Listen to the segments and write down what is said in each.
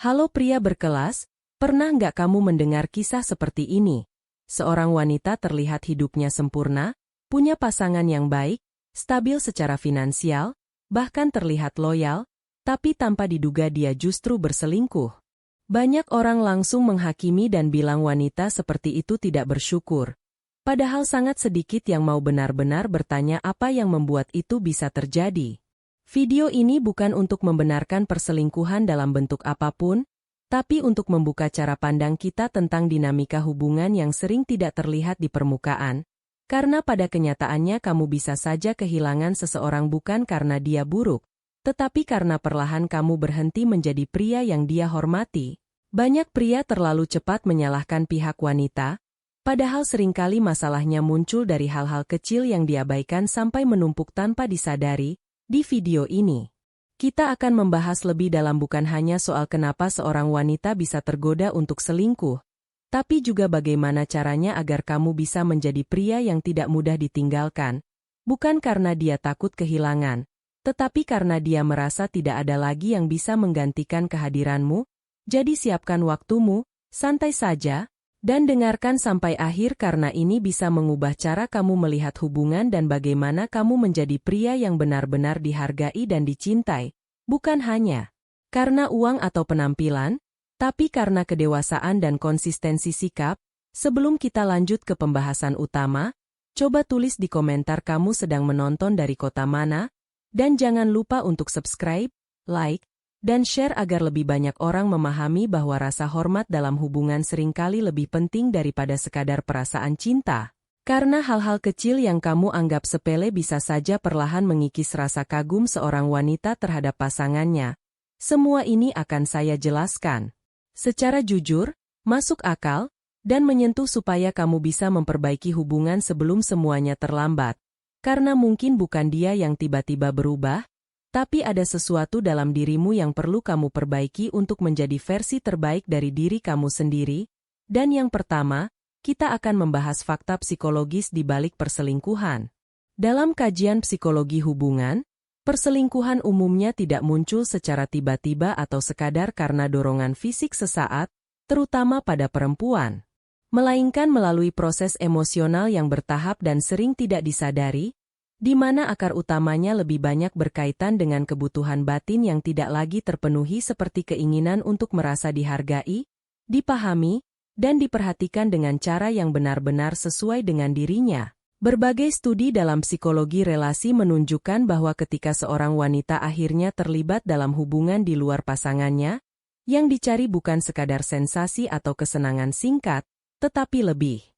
Halo pria berkelas, pernah nggak kamu mendengar kisah seperti ini? Seorang wanita terlihat hidupnya sempurna, punya pasangan yang baik, stabil secara finansial, bahkan terlihat loyal, tapi tanpa diduga dia justru berselingkuh. Banyak orang langsung menghakimi dan bilang wanita seperti itu tidak bersyukur. Padahal sangat sedikit yang mau benar-benar bertanya apa yang membuat itu bisa terjadi. Video ini bukan untuk membenarkan perselingkuhan dalam bentuk apapun, tapi untuk membuka cara pandang kita tentang dinamika hubungan yang sering tidak terlihat di permukaan. Karena pada kenyataannya kamu bisa saja kehilangan seseorang bukan karena dia buruk, tetapi karena perlahan kamu berhenti menjadi pria yang dia hormati. Banyak pria terlalu cepat menyalahkan pihak wanita, padahal seringkali masalahnya muncul dari hal-hal kecil yang diabaikan sampai menumpuk tanpa disadari. Di video ini, kita akan membahas lebih dalam bukan hanya soal kenapa seorang wanita bisa tergoda untuk selingkuh, tapi juga bagaimana caranya agar kamu bisa menjadi pria yang tidak mudah ditinggalkan, bukan karena dia takut kehilangan, tetapi karena dia merasa tidak ada lagi yang bisa menggantikan kehadiranmu. Jadi siapkan waktumu, santai saja, dan dengarkan sampai akhir karena ini bisa mengubah cara kamu melihat hubungan dan bagaimana kamu menjadi pria yang benar-benar dihargai dan dicintai, bukan hanya karena uang atau penampilan, tapi karena kedewasaan dan konsistensi sikap. Sebelum kita lanjut ke pembahasan utama, coba tulis di komentar kamu sedang menonton dari kota mana, dan jangan lupa untuk subscribe, like, dan share agar lebih banyak orang memahami bahwa rasa hormat dalam hubungan seringkali lebih penting daripada sekadar perasaan cinta. Karena hal-hal kecil yang kamu anggap sepele bisa saja perlahan mengikis rasa kagum seorang wanita terhadap pasangannya. Semua ini akan saya jelaskan secara jujur, masuk akal, dan menyentuh supaya kamu bisa memperbaiki hubungan sebelum semuanya terlambat. Karena mungkin bukan dia yang tiba-tiba berubah, tapi ada sesuatu dalam dirimu yang perlu kamu perbaiki untuk menjadi versi terbaik dari diri kamu sendiri. Dan yang pertama, kita akan membahas fakta psikologis di balik perselingkuhan. Dalam kajian psikologi hubungan, perselingkuhan umumnya tidak muncul secara tiba-tiba atau sekadar karena dorongan fisik sesaat, terutama pada perempuan, melainkan melalui proses emosional yang bertahap dan sering tidak disadari, di mana akar utamanya lebih banyak berkaitan dengan kebutuhan batin yang tidak lagi terpenuhi seperti keinginan untuk merasa dihargai, dipahami, dan diperhatikan dengan cara yang benar-benar sesuai dengan dirinya. Berbagai studi dalam psikologi relasi menunjukkan bahwa ketika seorang wanita akhirnya terlibat dalam hubungan di luar pasangannya, yang dicari bukan sekadar sensasi atau kesenangan singkat, tetapi lebih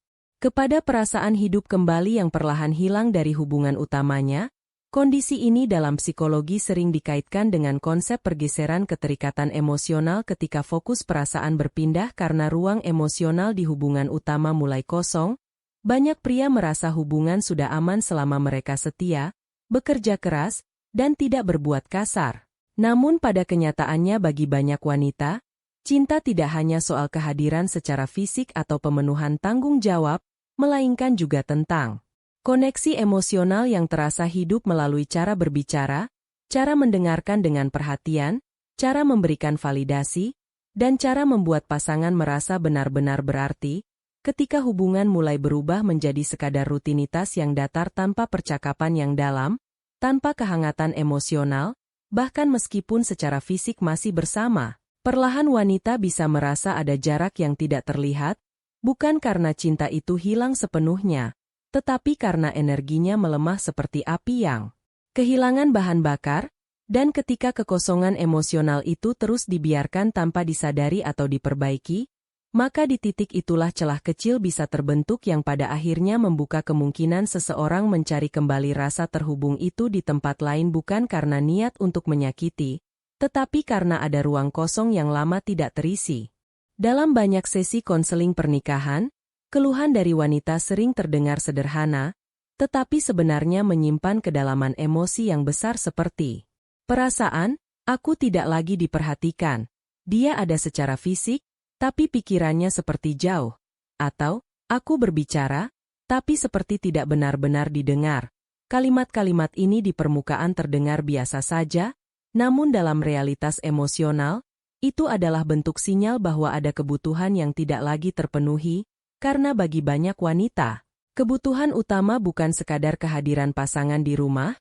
kepada perasaan hidup kembali yang perlahan hilang dari hubungan utamanya. Kondisi ini dalam psikologi sering dikaitkan dengan konsep pergeseran keterikatan emosional ketika fokus perasaan berpindah karena ruang emosional di hubungan utama mulai kosong. Banyak pria merasa hubungan sudah aman selama mereka setia, bekerja keras, dan tidak berbuat kasar. Namun pada kenyataannya bagi banyak wanita, cinta tidak hanya soal kehadiran secara fisik atau pemenuhan tanggung jawab, melainkan juga tentang koneksi emosional yang terasa hidup melalui cara berbicara, cara mendengarkan dengan perhatian, cara memberikan validasi, dan cara membuat pasangan merasa benar-benar berarti. Ketika hubungan mulai berubah menjadi sekadar rutinitas yang datar tanpa percakapan yang dalam, tanpa kehangatan emosional, bahkan meskipun secara fisik masih bersama, perlahan wanita bisa merasa ada jarak yang tidak terlihat, bukan karena cinta itu hilang sepenuhnya, tetapi karena energinya melemah seperti api yang kehilangan bahan bakar, dan ketika kekosongan emosional itu terus dibiarkan tanpa disadari atau diperbaiki, maka di titik itulah celah kecil bisa terbentuk yang pada akhirnya membuka kemungkinan seseorang mencari kembali rasa terhubung itu di tempat lain bukan karena niat untuk menyakiti, tetapi karena ada ruang kosong yang lama tidak terisi. Dalam banyak sesi konseling pernikahan, keluhan dari wanita sering terdengar sederhana, tetapi sebenarnya menyimpan kedalaman emosi yang besar seperti perasaan, aku tidak lagi diperhatikan, dia ada secara fisik, tapi pikirannya seperti jauh, atau aku berbicara, tapi seperti tidak benar-benar didengar. Kalimat-kalimat ini di permukaan terdengar biasa saja, namun dalam realitas emosional, itu adalah bentuk sinyal bahwa ada kebutuhan yang tidak lagi terpenuhi, karena bagi banyak wanita, kebutuhan utama bukan sekadar kehadiran pasangan di rumah,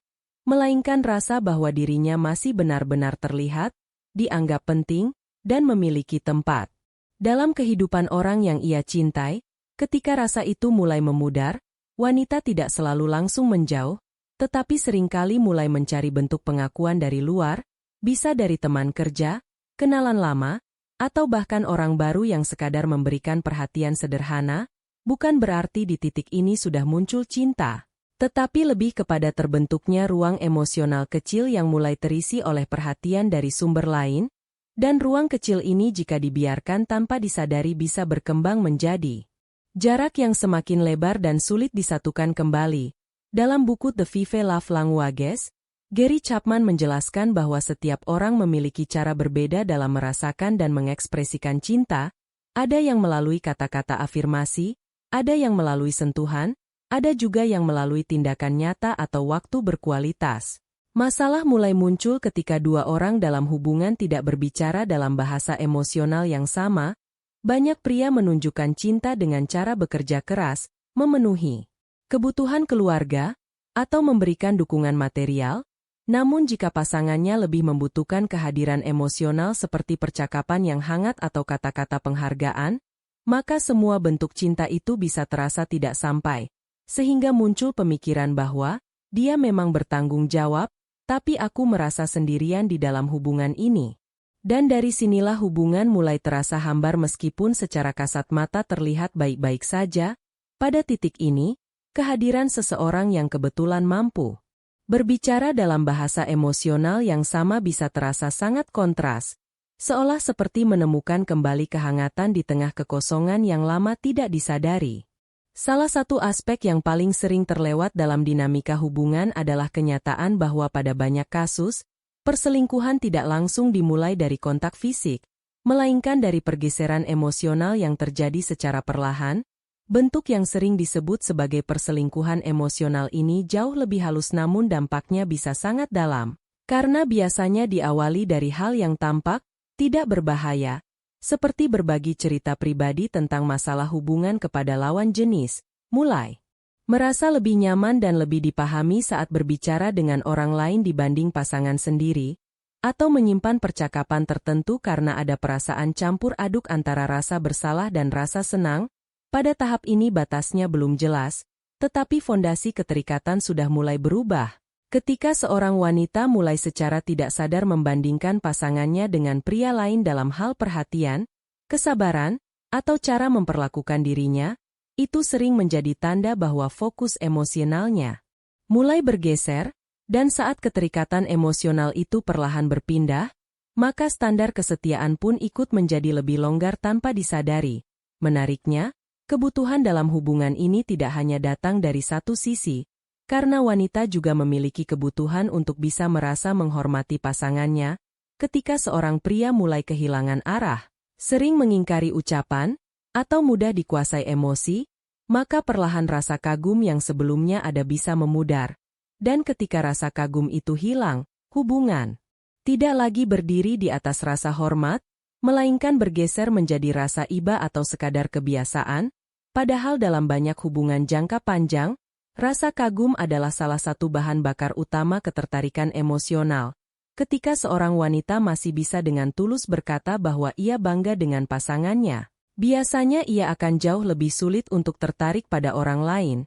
melainkan rasa bahwa dirinya masih benar-benar terlihat, dianggap penting, dan memiliki tempat dalam kehidupan orang yang ia cintai. Ketika rasa itu mulai memudar, wanita tidak selalu langsung menjauh, tetapi seringkali mulai mencari bentuk pengakuan dari luar, bisa dari teman kerja, kenalan lama, atau bahkan orang baru yang sekadar memberikan perhatian sederhana. Bukan berarti di titik ini sudah muncul cinta, tetapi lebih kepada terbentuknya ruang emosional kecil yang mulai terisi oleh perhatian dari sumber lain, dan ruang kecil ini jika dibiarkan tanpa disadari bisa berkembang menjadi jarak yang semakin lebar dan sulit disatukan kembali. Dalam buku The Vive Love Languages, Gary Chapman menjelaskan bahwa setiap orang memiliki cara berbeda dalam merasakan dan mengekspresikan cinta, ada yang melalui kata-kata afirmasi, ada yang melalui sentuhan, ada juga yang melalui tindakan nyata atau waktu berkualitas. Masalah mulai muncul ketika dua orang dalam hubungan tidak berbicara dalam bahasa emosional yang sama. Banyak pria menunjukkan cinta dengan cara bekerja keras, memenuhi kebutuhan keluarga, atau memberikan dukungan material. Namun jika pasangannya lebih membutuhkan kehadiran emosional seperti percakapan yang hangat atau kata-kata penghargaan, maka semua bentuk cinta itu bisa terasa tidak sampai. Sehingga muncul pemikiran bahwa, dia memang bertanggung jawab, tapi aku merasa sendirian di dalam hubungan ini. Dan dari sinilah hubungan mulai terasa hambar meskipun secara kasat mata terlihat baik-baik saja. Pada titik ini, kehadiran seseorang yang kebetulan mampu berbicara dalam bahasa emosional yang sama bisa terasa sangat kontras, seolah seperti menemukan kembali kehangatan di tengah kekosongan yang lama tidak disadari. Salah satu aspek yang paling sering terlewat dalam dinamika hubungan adalah kenyataan bahwa pada banyak kasus, perselingkuhan tidak langsung dimulai dari kontak fisik, melainkan dari pergeseran emosional yang terjadi secara perlahan. Bentuk yang sering disebut sebagai perselingkuhan emosional ini jauh lebih halus namun dampaknya bisa sangat dalam, karena biasanya diawali dari hal yang tampak, tidak berbahaya, seperti berbagi cerita pribadi tentang masalah hubungan kepada lawan jenis, mulai merasa lebih nyaman dan lebih dipahami saat berbicara dengan orang lain dibanding pasangan sendiri, atau menyimpan percakapan tertentu karena ada perasaan campur aduk antara rasa bersalah dan rasa senang. Pada tahap ini batasnya belum jelas, tetapi fondasi keterikatan sudah mulai berubah. Ketika seorang wanita mulai secara tidak sadar membandingkan pasangannya dengan pria lain dalam hal perhatian, kesabaran, atau cara memperlakukan dirinya, itu sering menjadi tanda bahwa fokus emosionalnya mulai bergeser, dan saat keterikatan emosional itu perlahan berpindah, maka standar kesetiaan pun ikut menjadi lebih longgar tanpa disadari. Menariknya, kebutuhan dalam hubungan ini tidak hanya datang dari satu sisi, karena wanita juga memiliki kebutuhan untuk bisa merasa menghormati pasangannya. Ketika seorang pria mulai kehilangan arah, sering mengingkari ucapan, atau mudah dikuasai emosi, maka perlahan rasa kagum yang sebelumnya ada bisa memudar. Dan ketika rasa kagum itu hilang, hubungan tidak lagi berdiri di atas rasa hormat, melainkan bergeser menjadi rasa iba atau sekadar kebiasaan. Padahal dalam banyak hubungan jangka panjang, rasa kagum adalah salah satu bahan bakar utama ketertarikan emosional. Ketika seorang wanita masih bisa dengan tulus berkata bahwa ia bangga dengan pasangannya, biasanya ia akan jauh lebih sulit untuk tertarik pada orang lain.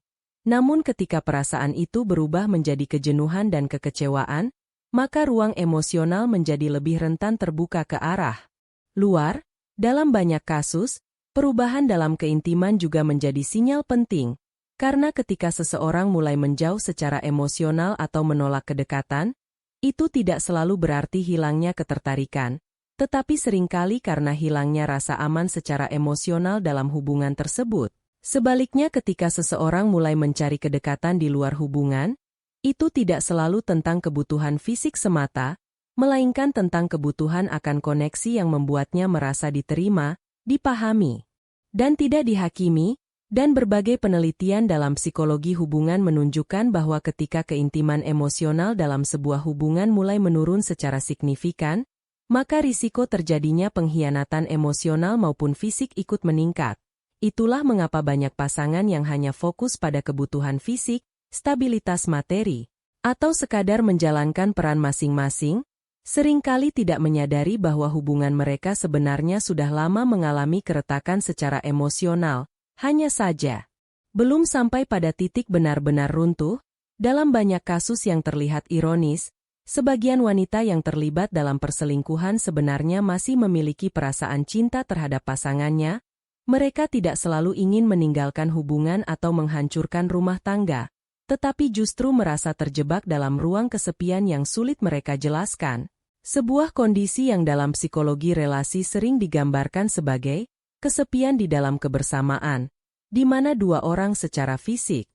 Namun ketika perasaan itu berubah menjadi kejenuhan dan kekecewaan, maka ruang emosional menjadi lebih rentan terbuka ke arah luar. Dalam banyak kasus, perubahan dalam keintiman juga menjadi sinyal penting, karena ketika seseorang mulai menjauh secara emosional atau menolak kedekatan, itu tidak selalu berarti hilangnya ketertarikan, tetapi seringkali karena hilangnya rasa aman secara emosional dalam hubungan tersebut. Sebaliknya ketika seseorang mulai mencari kedekatan di luar hubungan, itu tidak selalu tentang kebutuhan fisik semata, melainkan tentang kebutuhan akan koneksi yang membuatnya merasa diterima, dipahami, dan tidak dihakimi. Dan berbagai penelitian dalam psikologi hubungan menunjukkan bahwa ketika keintiman emosional dalam sebuah hubungan mulai menurun secara signifikan, maka risiko terjadinya pengkhianatan emosional maupun fisik ikut meningkat. Itulah mengapa banyak pasangan yang hanya fokus pada kebutuhan fisik, stabilitas materi, atau sekadar menjalankan peran masing-masing, seringkali tidak menyadari bahwa hubungan mereka sebenarnya sudah lama mengalami keretakan secara emosional. Hanya saja, belum sampai pada titik benar-benar runtuh. Dalam banyak kasus yang terlihat ironis, sebagian wanita yang terlibat dalam perselingkuhan sebenarnya masih memiliki perasaan cinta terhadap pasangannya. Mereka tidak selalu ingin meninggalkan hubungan atau menghancurkan rumah tangga, tetapi justru merasa terjebak dalam ruang kesepian yang sulit mereka jelaskan. Sebuah kondisi yang dalam psikologi relasi sering digambarkan sebagai kesepian di dalam kebersamaan, di mana dua orang secara fisik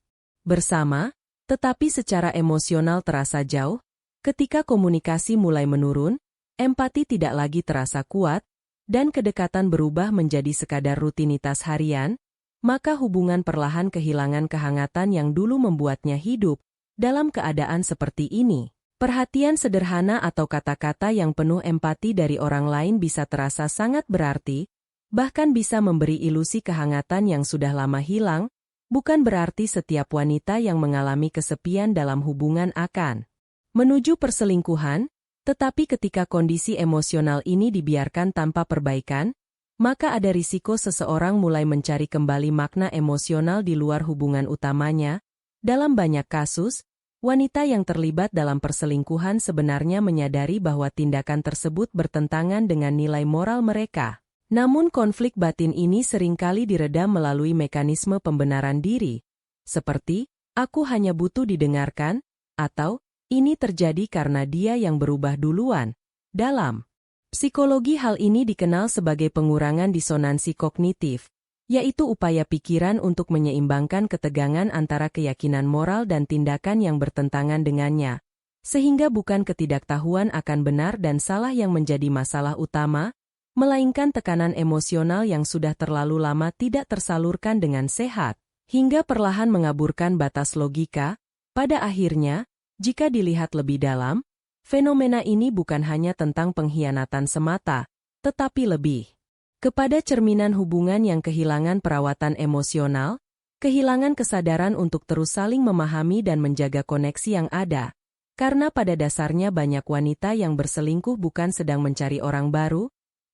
bersama, tetapi secara emosional terasa jauh. Ketika komunikasi mulai menurun, empati tidak lagi terasa kuat, dan kedekatan berubah menjadi sekadar rutinitas harian, maka hubungan perlahan kehilangan kehangatan yang dulu membuatnya hidup. Dalam keadaan seperti ini, perhatian sederhana atau kata-kata yang penuh empati dari orang lain bisa terasa sangat berarti, bahkan bisa memberi ilusi kehangatan yang sudah lama hilang. Bukan berarti setiap wanita yang mengalami kesepian dalam hubungan akan menuju perselingkuhan, tetapi ketika kondisi emosional ini dibiarkan tanpa perbaikan, maka ada risiko seseorang mulai mencari kembali makna emosional di luar hubungan utamanya. Dalam banyak kasus, wanita yang terlibat dalam perselingkuhan sebenarnya menyadari bahwa tindakan tersebut bertentangan dengan nilai moral mereka. Namun konflik batin ini seringkali diredam melalui mekanisme pembenaran diri, seperti, "Aku hanya butuh didengarkan," atau, "Ini terjadi karena dia yang berubah duluan." Dalam psikologi hal ini dikenal sebagai pengurangan disonansi kognitif, yaitu upaya pikiran untuk menyeimbangkan ketegangan antara keyakinan moral dan tindakan yang bertentangan dengannya, sehingga bukan ketidaktahuan akan benar dan salah yang menjadi masalah utama, melainkan tekanan emosional yang sudah terlalu lama tidak tersalurkan dengan sehat, hingga perlahan mengaburkan batas logika. Pada akhirnya, jika dilihat lebih dalam, fenomena ini bukan hanya tentang pengkhianatan semata, tetapi lebih kepada cerminan hubungan yang kehilangan perawatan emosional, kehilangan kesadaran untuk terus saling memahami dan menjaga koneksi yang ada. Karena pada dasarnya banyak wanita yang berselingkuh bukan sedang mencari orang baru,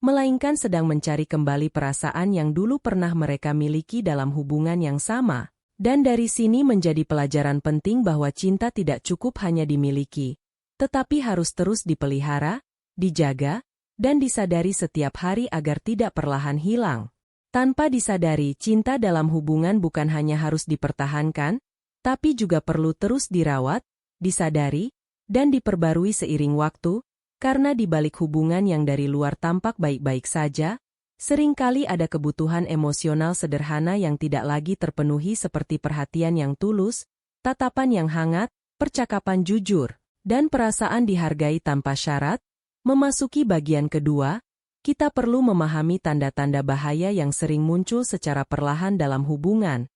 melainkan sedang mencari kembali perasaan yang dulu pernah mereka miliki dalam hubungan yang sama. Dan dari sini menjadi pelajaran penting bahwa cinta tidak cukup hanya dimiliki, tetapi harus terus dipelihara, dijaga, dan disadari setiap hari agar tidak perlahan hilang. Tanpa disadari, cinta dalam hubungan bukan hanya harus dipertahankan, tapi juga perlu terus dirawat, disadari, dan diperbarui seiring waktu, karena di balik hubungan yang dari luar tampak baik-baik saja, seringkali ada kebutuhan emosional sederhana yang tidak lagi terpenuhi seperti perhatian yang tulus, tatapan yang hangat, percakapan jujur, dan perasaan dihargai tanpa syarat. Memasuki bagian kedua, kita perlu memahami tanda-tanda bahaya yang sering muncul secara perlahan dalam hubungan.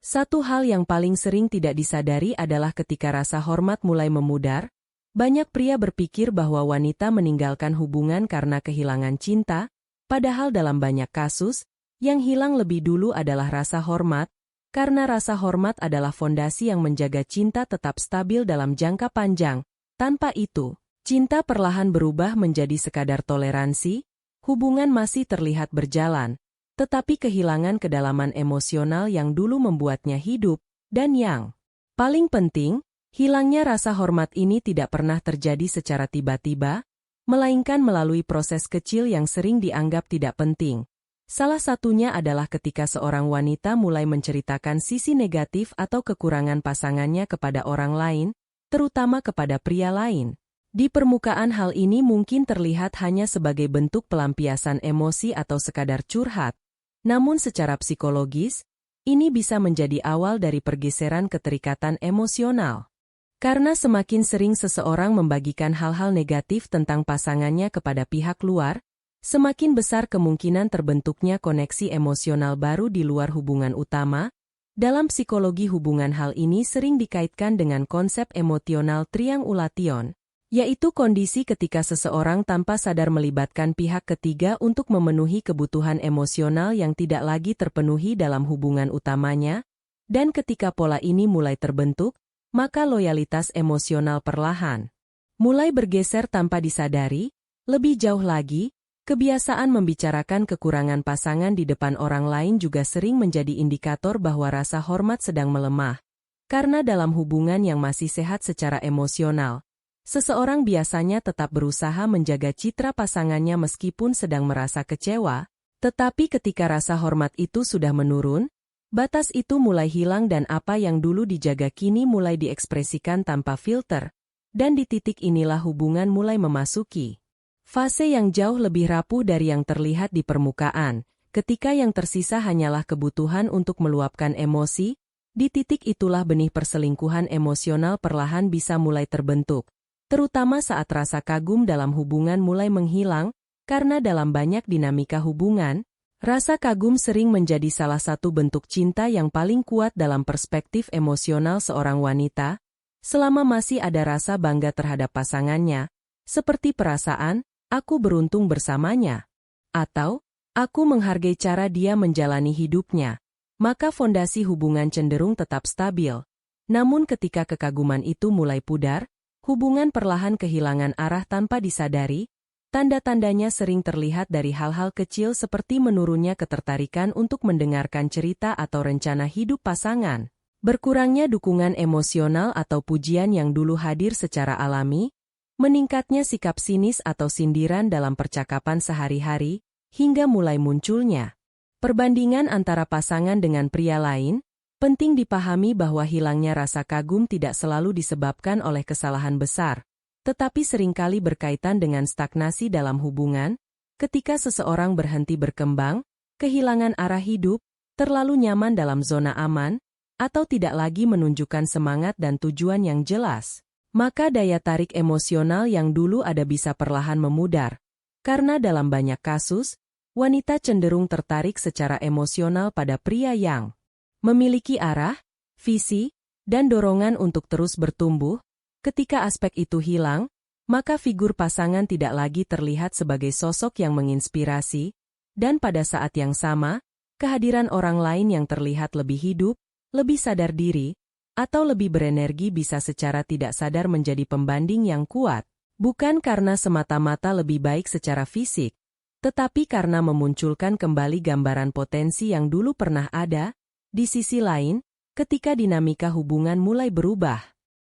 Satu hal yang paling sering tidak disadari adalah ketika rasa hormat mulai memudar. Banyak pria berpikir bahwa wanita meninggalkan hubungan karena kehilangan cinta, padahal dalam banyak kasus, yang hilang lebih dulu adalah rasa hormat, karena rasa hormat adalah fondasi yang menjaga cinta tetap stabil dalam jangka panjang. Tanpa itu, cinta perlahan berubah menjadi sekadar toleransi, hubungan masih terlihat berjalan, tetapi kehilangan kedalaman emosional yang dulu membuatnya hidup, dan yang paling penting, hilangnya rasa hormat ini tidak pernah terjadi secara tiba-tiba, melainkan melalui proses kecil yang sering dianggap tidak penting. Salah satunya adalah ketika seorang wanita mulai menceritakan sisi negatif atau kekurangan pasangannya kepada orang lain, terutama kepada pria lain. Di permukaan hal ini mungkin terlihat hanya sebagai bentuk pelampiasan emosi atau sekadar curhat. Namun secara psikologis, ini bisa menjadi awal dari pergeseran keterikatan emosional. Karena semakin sering seseorang membagikan hal-hal negatif tentang pasangannya kepada pihak luar, semakin besar kemungkinan terbentuknya koneksi emosional baru di luar hubungan utama. Dalam psikologi hubungan hal ini sering dikaitkan dengan konsep emotional triangulation, yaitu kondisi ketika seseorang tanpa sadar melibatkan pihak ketiga untuk memenuhi kebutuhan emosional yang tidak lagi terpenuhi dalam hubungan utamanya, dan ketika pola ini mulai terbentuk, maka loyalitas emosional perlahan mulai bergeser tanpa disadari. Lebih jauh lagi, kebiasaan membicarakan kekurangan pasangan di depan orang lain juga sering menjadi indikator bahwa rasa hormat sedang melemah. Karena dalam hubungan yang masih sehat secara emosional, seseorang biasanya tetap berusaha menjaga citra pasangannya meskipun sedang merasa kecewa, tetapi ketika rasa hormat itu sudah menurun, batas itu mulai hilang dan apa yang dulu dijaga kini mulai diekspresikan tanpa filter, dan di titik inilah hubungan mulai memasuki fase yang jauh lebih rapuh dari yang terlihat di permukaan. Ketika yang tersisa hanyalah kebutuhan untuk meluapkan emosi, di titik itulah benih perselingkuhan emosional perlahan bisa mulai terbentuk. Terutama saat rasa kagum dalam hubungan mulai menghilang, karena dalam banyak dinamika hubungan, rasa kagum sering menjadi salah satu bentuk cinta yang paling kuat dalam perspektif emosional seorang wanita, selama masih ada rasa bangga terhadap pasangannya, seperti perasaan, aku beruntung bersamanya, atau, aku menghargai cara dia menjalani hidupnya, maka fondasi hubungan cenderung tetap stabil. Namun ketika kekaguman itu mulai pudar, hubungan perlahan kehilangan arah tanpa disadari. Tanda-tandanya sering terlihat dari hal-hal kecil seperti menurunnya ketertarikan untuk mendengarkan cerita atau rencana hidup pasangan, berkurangnya dukungan emosional atau pujian yang dulu hadir secara alami, meningkatnya sikap sinis atau sindiran dalam percakapan sehari-hari, hingga mulai munculnya perbandingan antara pasangan dengan pria lain. Penting dipahami bahwa hilangnya rasa kagum tidak selalu disebabkan oleh kesalahan besar, tetapi seringkali berkaitan dengan stagnasi dalam hubungan. Ketika seseorang berhenti berkembang, kehilangan arah hidup, terlalu nyaman dalam zona aman, atau tidak lagi menunjukkan semangat dan tujuan yang jelas, maka daya tarik emosional yang dulu ada bisa perlahan memudar. Karena dalam banyak kasus, wanita cenderung tertarik secara emosional pada pria yang memiliki arah, visi, dan dorongan untuk terus bertumbuh. Ketika aspek itu hilang, maka figur pasangan tidak lagi terlihat sebagai sosok yang menginspirasi, dan pada saat yang sama, kehadiran orang lain yang terlihat lebih hidup, lebih sadar diri, atau lebih berenergi bisa secara tidak sadar menjadi pembanding yang kuat, bukan karena semata-mata lebih baik secara fisik, tetapi karena memunculkan kembali gambaran potensi yang dulu pernah ada. Di sisi lain, ketika dinamika hubungan mulai berubah,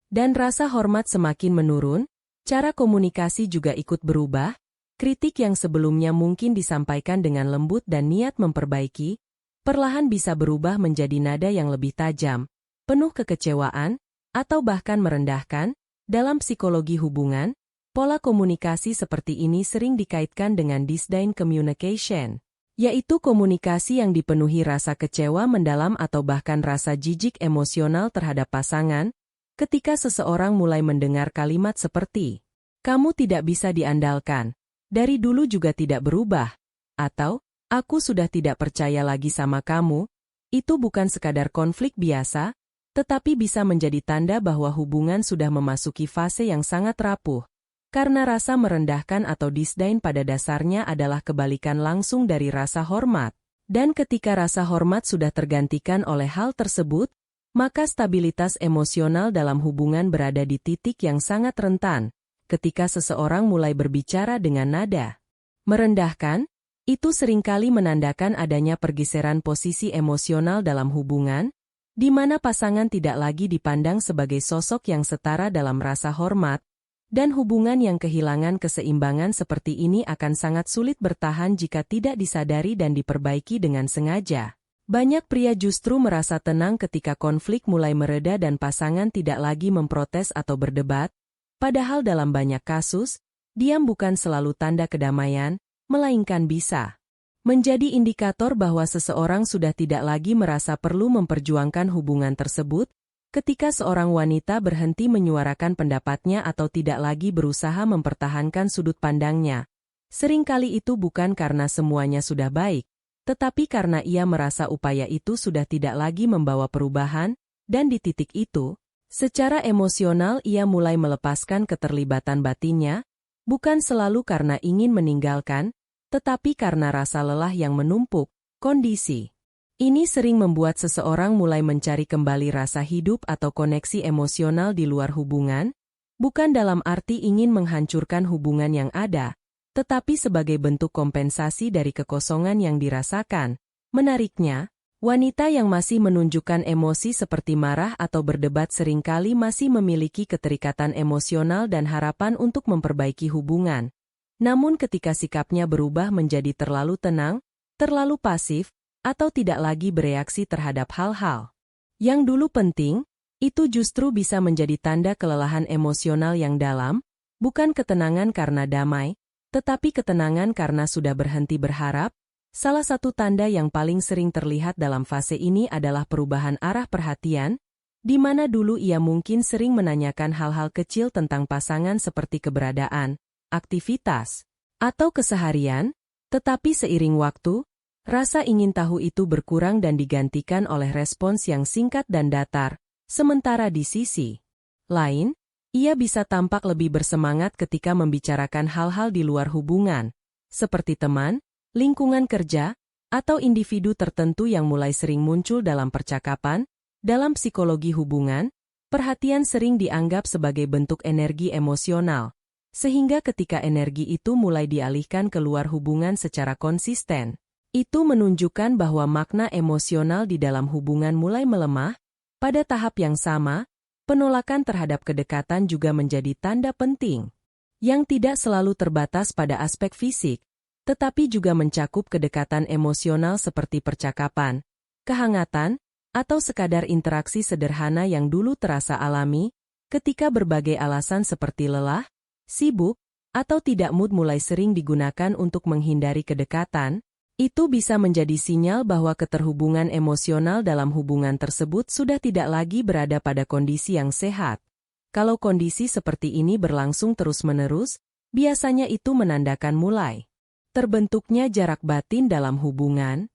dan rasa hormat semakin menurun, cara komunikasi juga ikut berubah. Kritik yang sebelumnya mungkin disampaikan dengan lembut dan niat memperbaiki, perlahan bisa berubah menjadi nada yang lebih tajam, penuh kekecewaan, atau bahkan merendahkan. Dalam psikologi hubungan, pola komunikasi seperti ini sering dikaitkan dengan disdain communication, yaitu komunikasi yang dipenuhi rasa kecewa mendalam atau bahkan rasa jijik emosional terhadap pasangan. Ketika seseorang mulai mendengar kalimat seperti, "Kamu tidak bisa diandalkan, dari dulu juga tidak berubah," atau, "Aku sudah tidak percaya lagi sama kamu," itu bukan sekadar konflik biasa, tetapi bisa menjadi tanda bahwa hubungan sudah memasuki fase yang sangat rapuh. Karena rasa merendahkan atau disdain pada dasarnya adalah kebalikan langsung dari rasa hormat. Dan ketika rasa hormat sudah tergantikan oleh hal tersebut, maka stabilitas emosional dalam hubungan berada di titik yang sangat rentan. Ketika seseorang mulai berbicara dengan nada merendahkan, itu seringkali menandakan adanya pergeseran posisi emosional dalam hubungan, di mana pasangan tidak lagi dipandang sebagai sosok yang setara dalam rasa hormat. Dan hubungan yang kehilangan keseimbangan seperti ini akan sangat sulit bertahan jika tidak disadari dan diperbaiki dengan sengaja. Banyak pria justru merasa tenang ketika konflik mulai mereda dan pasangan tidak lagi memprotes atau berdebat, padahal dalam banyak kasus, diam bukan selalu tanda kedamaian, melainkan bisa menjadi indikator bahwa seseorang sudah tidak lagi merasa perlu memperjuangkan hubungan tersebut. Ketika seorang wanita berhenti menyuarakan pendapatnya atau tidak lagi berusaha mempertahankan sudut pandangnya, seringkali itu bukan karena semuanya sudah baik, tetapi karena ia merasa upaya itu sudah tidak lagi membawa perubahan, dan di titik itu, Secara emosional ia mulai melepaskan keterlibatan batinnya, bukan selalu karena ingin meninggalkan, tetapi karena rasa lelah yang menumpuk. Kondisi ini sering membuat seseorang mulai mencari kembali rasa hidup atau koneksi emosional di luar hubungan, bukan dalam arti ingin menghancurkan hubungan yang ada, tetapi sebagai bentuk kompensasi dari kekosongan yang dirasakan. Menariknya, wanita yang masih menunjukkan emosi seperti marah atau berdebat seringkali masih memiliki keterikatan emosional dan harapan untuk memperbaiki hubungan. Namun ketika sikapnya berubah menjadi terlalu tenang, terlalu pasif, atau tidak lagi bereaksi terhadap hal-hal yang dulu penting, itu justru bisa menjadi tanda kelelahan emosional yang dalam, bukan ketenangan karena damai, tetapi ketenangan karena sudah berhenti berharap. Salah satu tanda yang paling sering terlihat dalam fase ini adalah perubahan arah perhatian, di mana dulu ia mungkin sering menanyakan hal-hal kecil tentang pasangan seperti keberadaan, aktivitas, atau keseharian, tetapi seiring waktu, rasa ingin tahu itu berkurang dan digantikan oleh respons yang singkat dan datar, sementara di sisi lain, ia bisa tampak lebih bersemangat ketika membicarakan hal-hal di luar hubungan, seperti teman, lingkungan kerja, atau individu tertentu yang mulai sering muncul dalam percakapan. Dalam psikologi hubungan, perhatian sering dianggap sebagai bentuk energi emosional, sehingga ketika energi itu mulai dialihkan keluar hubungan secara konsisten, itu menunjukkan bahwa makna emosional di dalam hubungan mulai melemah. Pada tahap yang sama, penolakan terhadap kedekatan juga menjadi tanda penting, yang tidak selalu terbatas pada aspek fisik, tetapi juga mencakup kedekatan emosional seperti percakapan, kehangatan, atau sekadar interaksi sederhana yang dulu terasa alami. Ketika berbagai alasan seperti lelah, sibuk, atau tidak mood mulai sering digunakan untuk menghindari kedekatan, itu bisa menjadi sinyal bahwa keterhubungan emosional dalam hubungan tersebut sudah tidak lagi berada pada kondisi yang sehat. Kalau kondisi seperti ini berlangsung terus-menerus, biasanya itu menandakan mulai terbentuknya jarak batin dalam hubungan.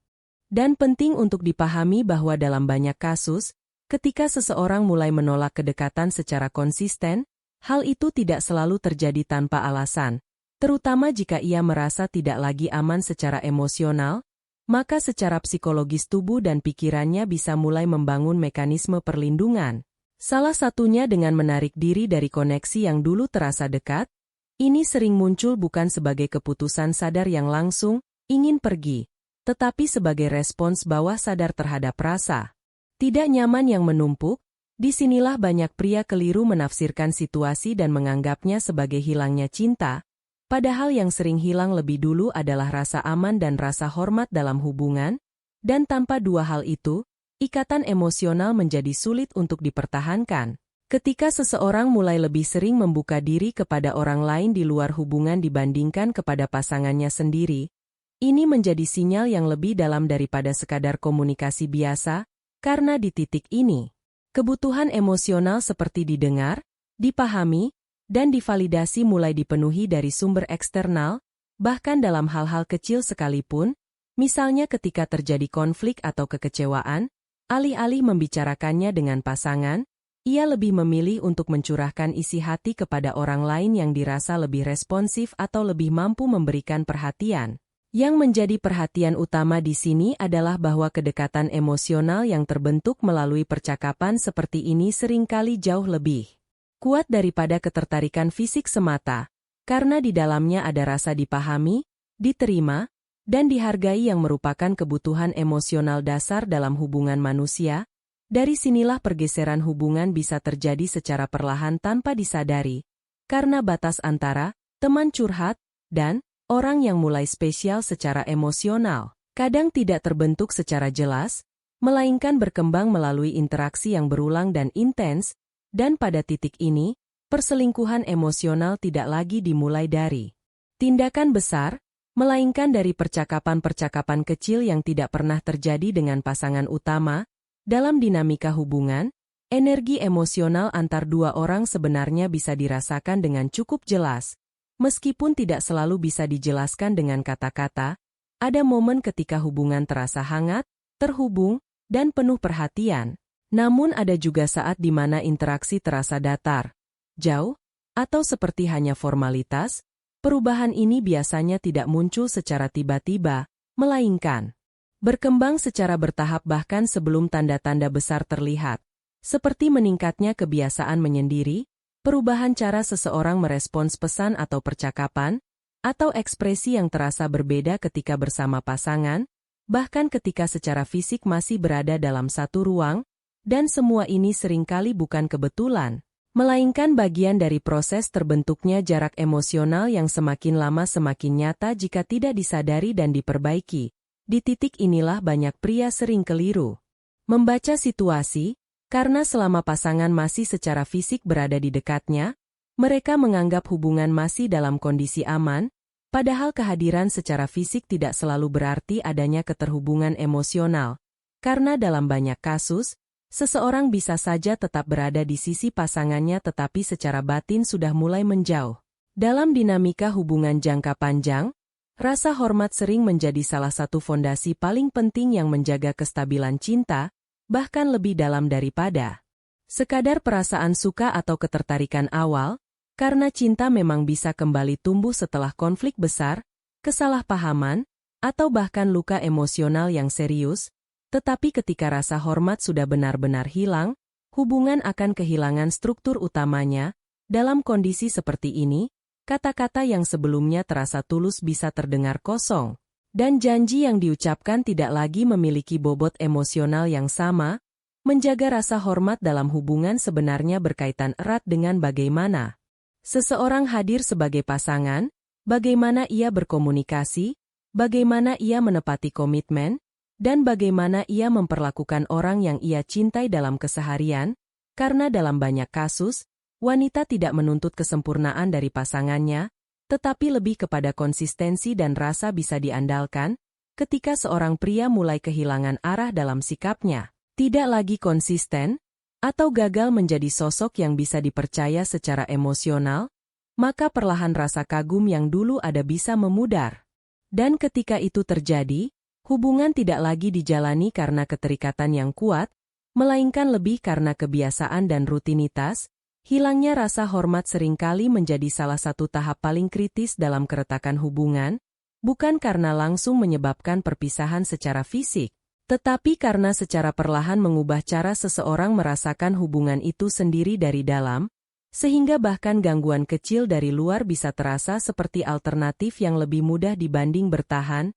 Dan penting untuk dipahami bahwa dalam banyak kasus, ketika seseorang mulai menolak kedekatan secara konsisten, hal itu tidak selalu terjadi tanpa alasan. Terutama jika ia merasa tidak lagi aman secara emosional, maka secara psikologis tubuh dan pikirannya bisa mulai membangun mekanisme perlindungan. Salah satunya dengan menarik diri dari koneksi yang dulu terasa dekat. Ini sering muncul bukan sebagai keputusan sadar yang langsung ingin pergi, tetapi sebagai respons bawah sadar terhadap rasa tidak nyaman yang menumpuk. Disinilah banyak pria keliru menafsirkan situasi dan menganggapnya sebagai hilangnya cinta. Padahal yang sering hilang lebih dulu adalah rasa aman dan rasa hormat dalam hubungan, dan tanpa dua hal itu, ikatan emosional menjadi sulit untuk dipertahankan. Ketika seseorang mulai lebih sering membuka diri kepada orang lain di luar hubungan dibandingkan kepada pasangannya sendiri, ini menjadi sinyal yang lebih dalam daripada sekadar komunikasi biasa, karena di titik ini, kebutuhan emosional seperti didengar, dipahami, dan divalidasi mulai dipenuhi dari sumber eksternal, bahkan dalam hal-hal kecil sekalipun, misalnya ketika terjadi konflik atau kekecewaan, alih-alih membicarakannya dengan pasangan, ia lebih memilih untuk mencurahkan isi hati kepada orang lain yang dirasa lebih responsif atau lebih mampu memberikan perhatian. Yang menjadi perhatian utama di sini adalah bahwa kedekatan emosional yang terbentuk melalui percakapan seperti ini seringkali jauh lebih kuat daripada ketertarikan fisik semata, karena di dalamnya ada rasa dipahami, diterima, dan dihargai yang merupakan kebutuhan emosional dasar dalam hubungan manusia. Dari sinilah pergeseran hubungan bisa terjadi secara perlahan tanpa disadari, karena batas antara teman curhat dan orang yang mulai spesial secara emosional kadang tidak terbentuk secara jelas, melainkan berkembang melalui interaksi yang berulang dan intens. Dan pada titik ini, perselingkuhan emosional tidak lagi dimulai dari tindakan besar, melainkan dari percakapan-percakapan kecil yang tidak pernah terjadi dengan pasangan utama. Dalam dinamika hubungan, energi emosional antar dua orang sebenarnya bisa dirasakan dengan cukup jelas. Meskipun tidak selalu bisa dijelaskan dengan kata-kata, ada momen ketika hubungan terasa hangat, terhubung, dan penuh perhatian. Namun ada juga saat di mana interaksi terasa datar, jauh, atau seperti hanya formalitas. Perubahan ini biasanya tidak muncul secara tiba-tiba, melainkan berkembang secara bertahap bahkan sebelum tanda-tanda besar terlihat. Seperti meningkatnya kebiasaan menyendiri, perubahan cara seseorang merespons pesan atau percakapan, atau ekspresi yang terasa berbeda ketika bersama pasangan, bahkan ketika secara fisik masih berada dalam satu ruang, dan semua ini seringkali bukan kebetulan, melainkan bagian dari proses terbentuknya jarak emosional yang semakin lama semakin nyata jika tidak disadari dan diperbaiki. Di titik inilah banyak pria sering keliru membaca situasi, karena selama pasangan masih secara fisik berada di dekatnya, mereka menganggap hubungan masih dalam kondisi aman, padahal kehadiran secara fisik tidak selalu berarti adanya keterhubungan emosional. Karena dalam banyak kasus, seseorang bisa saja tetap berada di sisi pasangannya tetapi secara batin sudah mulai menjauh. Dalam dinamika hubungan jangka panjang, rasa hormat sering menjadi salah satu fondasi paling penting yang menjaga kestabilan cinta, bahkan lebih dalam daripada sekadar perasaan suka atau ketertarikan awal, karena cinta memang bisa kembali tumbuh setelah konflik besar, kesalahpahaman, atau bahkan luka emosional yang serius, tetapi ketika rasa hormat sudah benar-benar hilang, hubungan akan kehilangan struktur utamanya. Dalam kondisi seperti ini, kata-kata yang sebelumnya terasa tulus bisa terdengar kosong, dan janji yang diucapkan tidak lagi memiliki bobot emosional yang sama. Menjaga rasa hormat dalam hubungan sebenarnya berkaitan erat dengan bagaimana seseorang hadir sebagai pasangan, bagaimana ia berkomunikasi, bagaimana ia menepati komitmen, dan bagaimana ia memperlakukan orang yang ia cintai dalam keseharian, karena dalam banyak kasus, wanita tidak menuntut kesempurnaan dari pasangannya, tetapi lebih kepada konsistensi dan rasa bisa diandalkan. Ketika seorang pria mulai kehilangan arah dalam sikapnya, tidak lagi konsisten, atau gagal menjadi sosok yang bisa dipercaya secara emosional, maka perlahan rasa kagum yang dulu ada bisa memudar. Dan ketika itu terjadi, hubungan tidak lagi dijalani karena keterikatan yang kuat, melainkan lebih karena kebiasaan dan rutinitas. Hilangnya rasa hormat seringkali menjadi salah satu tahap paling kritis dalam keretakan hubungan, bukan karena langsung menyebabkan perpisahan secara fisik, tetapi karena secara perlahan mengubah cara seseorang merasakan hubungan itu sendiri dari dalam, sehingga bahkan gangguan kecil dari luar bisa terasa seperti alternatif yang lebih mudah dibanding bertahan.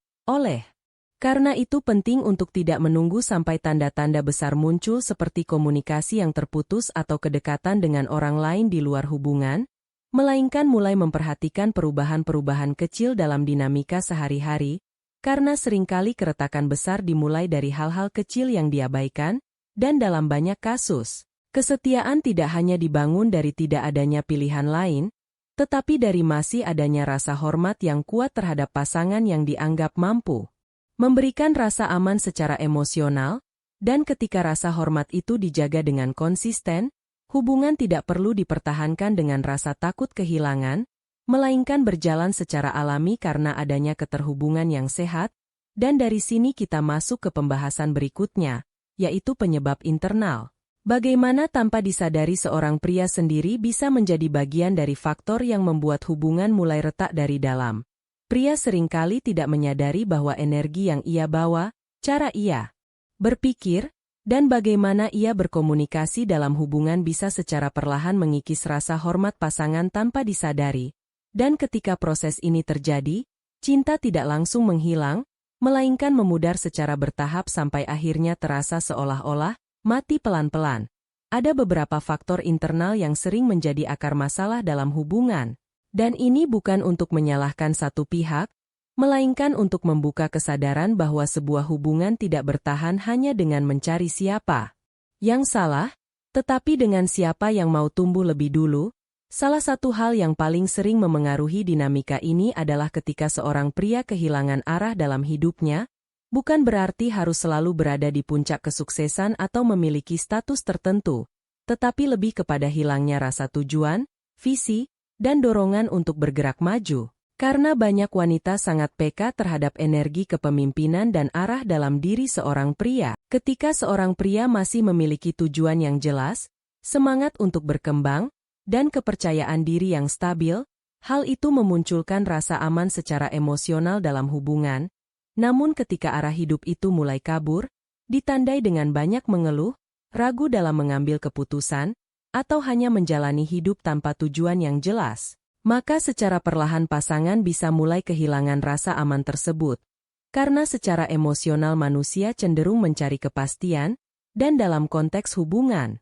Karena itu penting untuk tidak menunggu sampai tanda-tanda besar muncul seperti komunikasi yang terputus atau kedekatan dengan orang lain di luar hubungan, melainkan mulai memperhatikan perubahan-perubahan kecil dalam dinamika sehari-hari, karena seringkali keretakan besar dimulai dari hal-hal kecil yang diabaikan, dan dalam banyak kasus, kesetiaan tidak hanya dibangun dari tidak adanya pilihan lain, tetapi dari masih adanya rasa hormat yang kuat terhadap pasangan yang dianggap mampu memberikan rasa aman secara emosional, dan ketika rasa hormat itu dijaga dengan konsisten, hubungan tidak perlu dipertahankan dengan rasa takut kehilangan, melainkan berjalan secara alami karena adanya keterhubungan yang sehat, dan dari sini kita masuk ke pembahasan berikutnya, yaitu penyebab internal. Bagaimana tanpa disadari seorang pria sendiri bisa menjadi bagian dari faktor yang membuat hubungan mulai retak dari dalam. Pria seringkali tidak menyadari bahwa energi yang ia bawa, cara ia berpikir, dan bagaimana ia berkomunikasi dalam hubungan bisa secara perlahan mengikis rasa hormat pasangan tanpa disadari. Dan ketika proses ini terjadi, cinta tidak langsung menghilang, melainkan memudar secara bertahap sampai akhirnya terasa seolah-olah mati pelan-pelan. Ada beberapa faktor internal yang sering menjadi akar masalah dalam hubungan. Dan ini bukan untuk menyalahkan satu pihak, melainkan untuk membuka kesadaran bahwa sebuah hubungan tidak bertahan hanya dengan mencari siapa yang salah, tetapi dengan siapa yang mau tumbuh lebih dulu. Salah satu hal yang paling sering memengaruhi dinamika ini adalah ketika seorang pria kehilangan arah dalam hidupnya, bukan berarti harus selalu berada di puncak kesuksesan atau memiliki status tertentu, tetapi lebih kepada hilangnya rasa tujuan, visi, dan dorongan untuk bergerak maju. Karena banyak wanita sangat peka terhadap energi kepemimpinan dan arah dalam diri seorang pria. Ketika seorang pria masih memiliki tujuan yang jelas, semangat untuk berkembang, dan kepercayaan diri yang stabil, hal itu memunculkan rasa aman secara emosional dalam hubungan. Namun ketika arah hidup itu mulai kabur, ditandai dengan banyak mengeluh, ragu dalam mengambil keputusan, atau hanya menjalani hidup tanpa tujuan yang jelas, maka secara perlahan pasangan bisa mulai kehilangan rasa aman tersebut. Karena secara emosional manusia cenderung mencari kepastian, dan dalam konteks hubungan,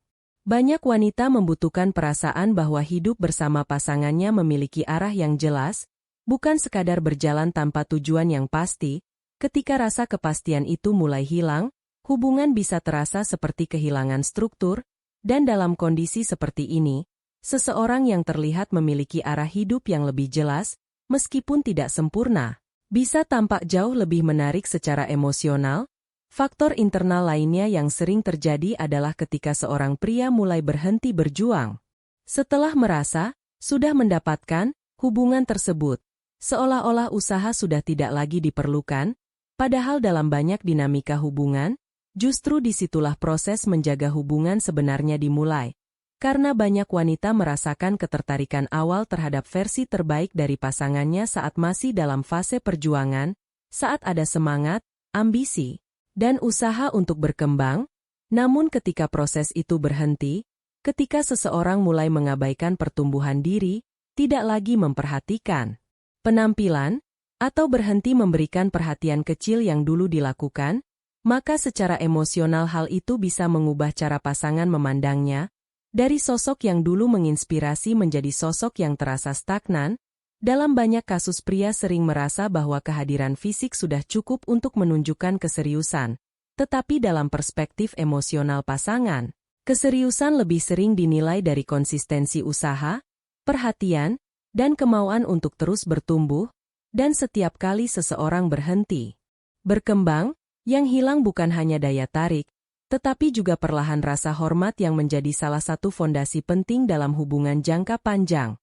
banyak wanita membutuhkan perasaan bahwa hidup bersama pasangannya memiliki arah yang jelas, bukan sekadar berjalan tanpa tujuan yang pasti. Ketika rasa kepastian itu mulai hilang, hubungan bisa terasa seperti kehilangan struktur, dan dalam kondisi seperti ini, seseorang yang terlihat memiliki arah hidup yang lebih jelas, meskipun tidak sempurna, bisa tampak jauh lebih menarik secara emosional. Faktor internal lainnya yang sering terjadi adalah ketika seorang pria mulai berhenti berjuang. Setelah merasa sudah mendapatkan hubungan tersebut, seolah-olah usaha sudah tidak lagi diperlukan, padahal dalam banyak dinamika hubungan, justru disitulah proses menjaga hubungan sebenarnya dimulai. Karena banyak wanita merasakan ketertarikan awal terhadap versi terbaik dari pasangannya saat masih dalam fase perjuangan, saat ada semangat, ambisi, dan usaha untuk berkembang. Namun ketika proses itu berhenti, ketika seseorang mulai mengabaikan pertumbuhan diri, tidak lagi memperhatikan penampilan, atau berhenti memberikan perhatian kecil yang dulu dilakukan, maka secara emosional hal itu bisa mengubah cara pasangan memandangnya. Dari sosok yang dulu menginspirasi menjadi sosok yang terasa stagnan. Dalam banyak kasus pria sering merasa bahwa kehadiran fisik sudah cukup untuk menunjukkan keseriusan. Tetapi dalam perspektif emosional pasangan, keseriusan lebih sering dinilai dari konsistensi usaha, perhatian, dan kemauan untuk terus bertumbuh. Dan setiap kali seseorang berhenti berkembang, yang hilang bukan hanya daya tarik, tetapi juga perlahan rasa hormat yang menjadi salah satu fondasi penting dalam hubungan jangka panjang.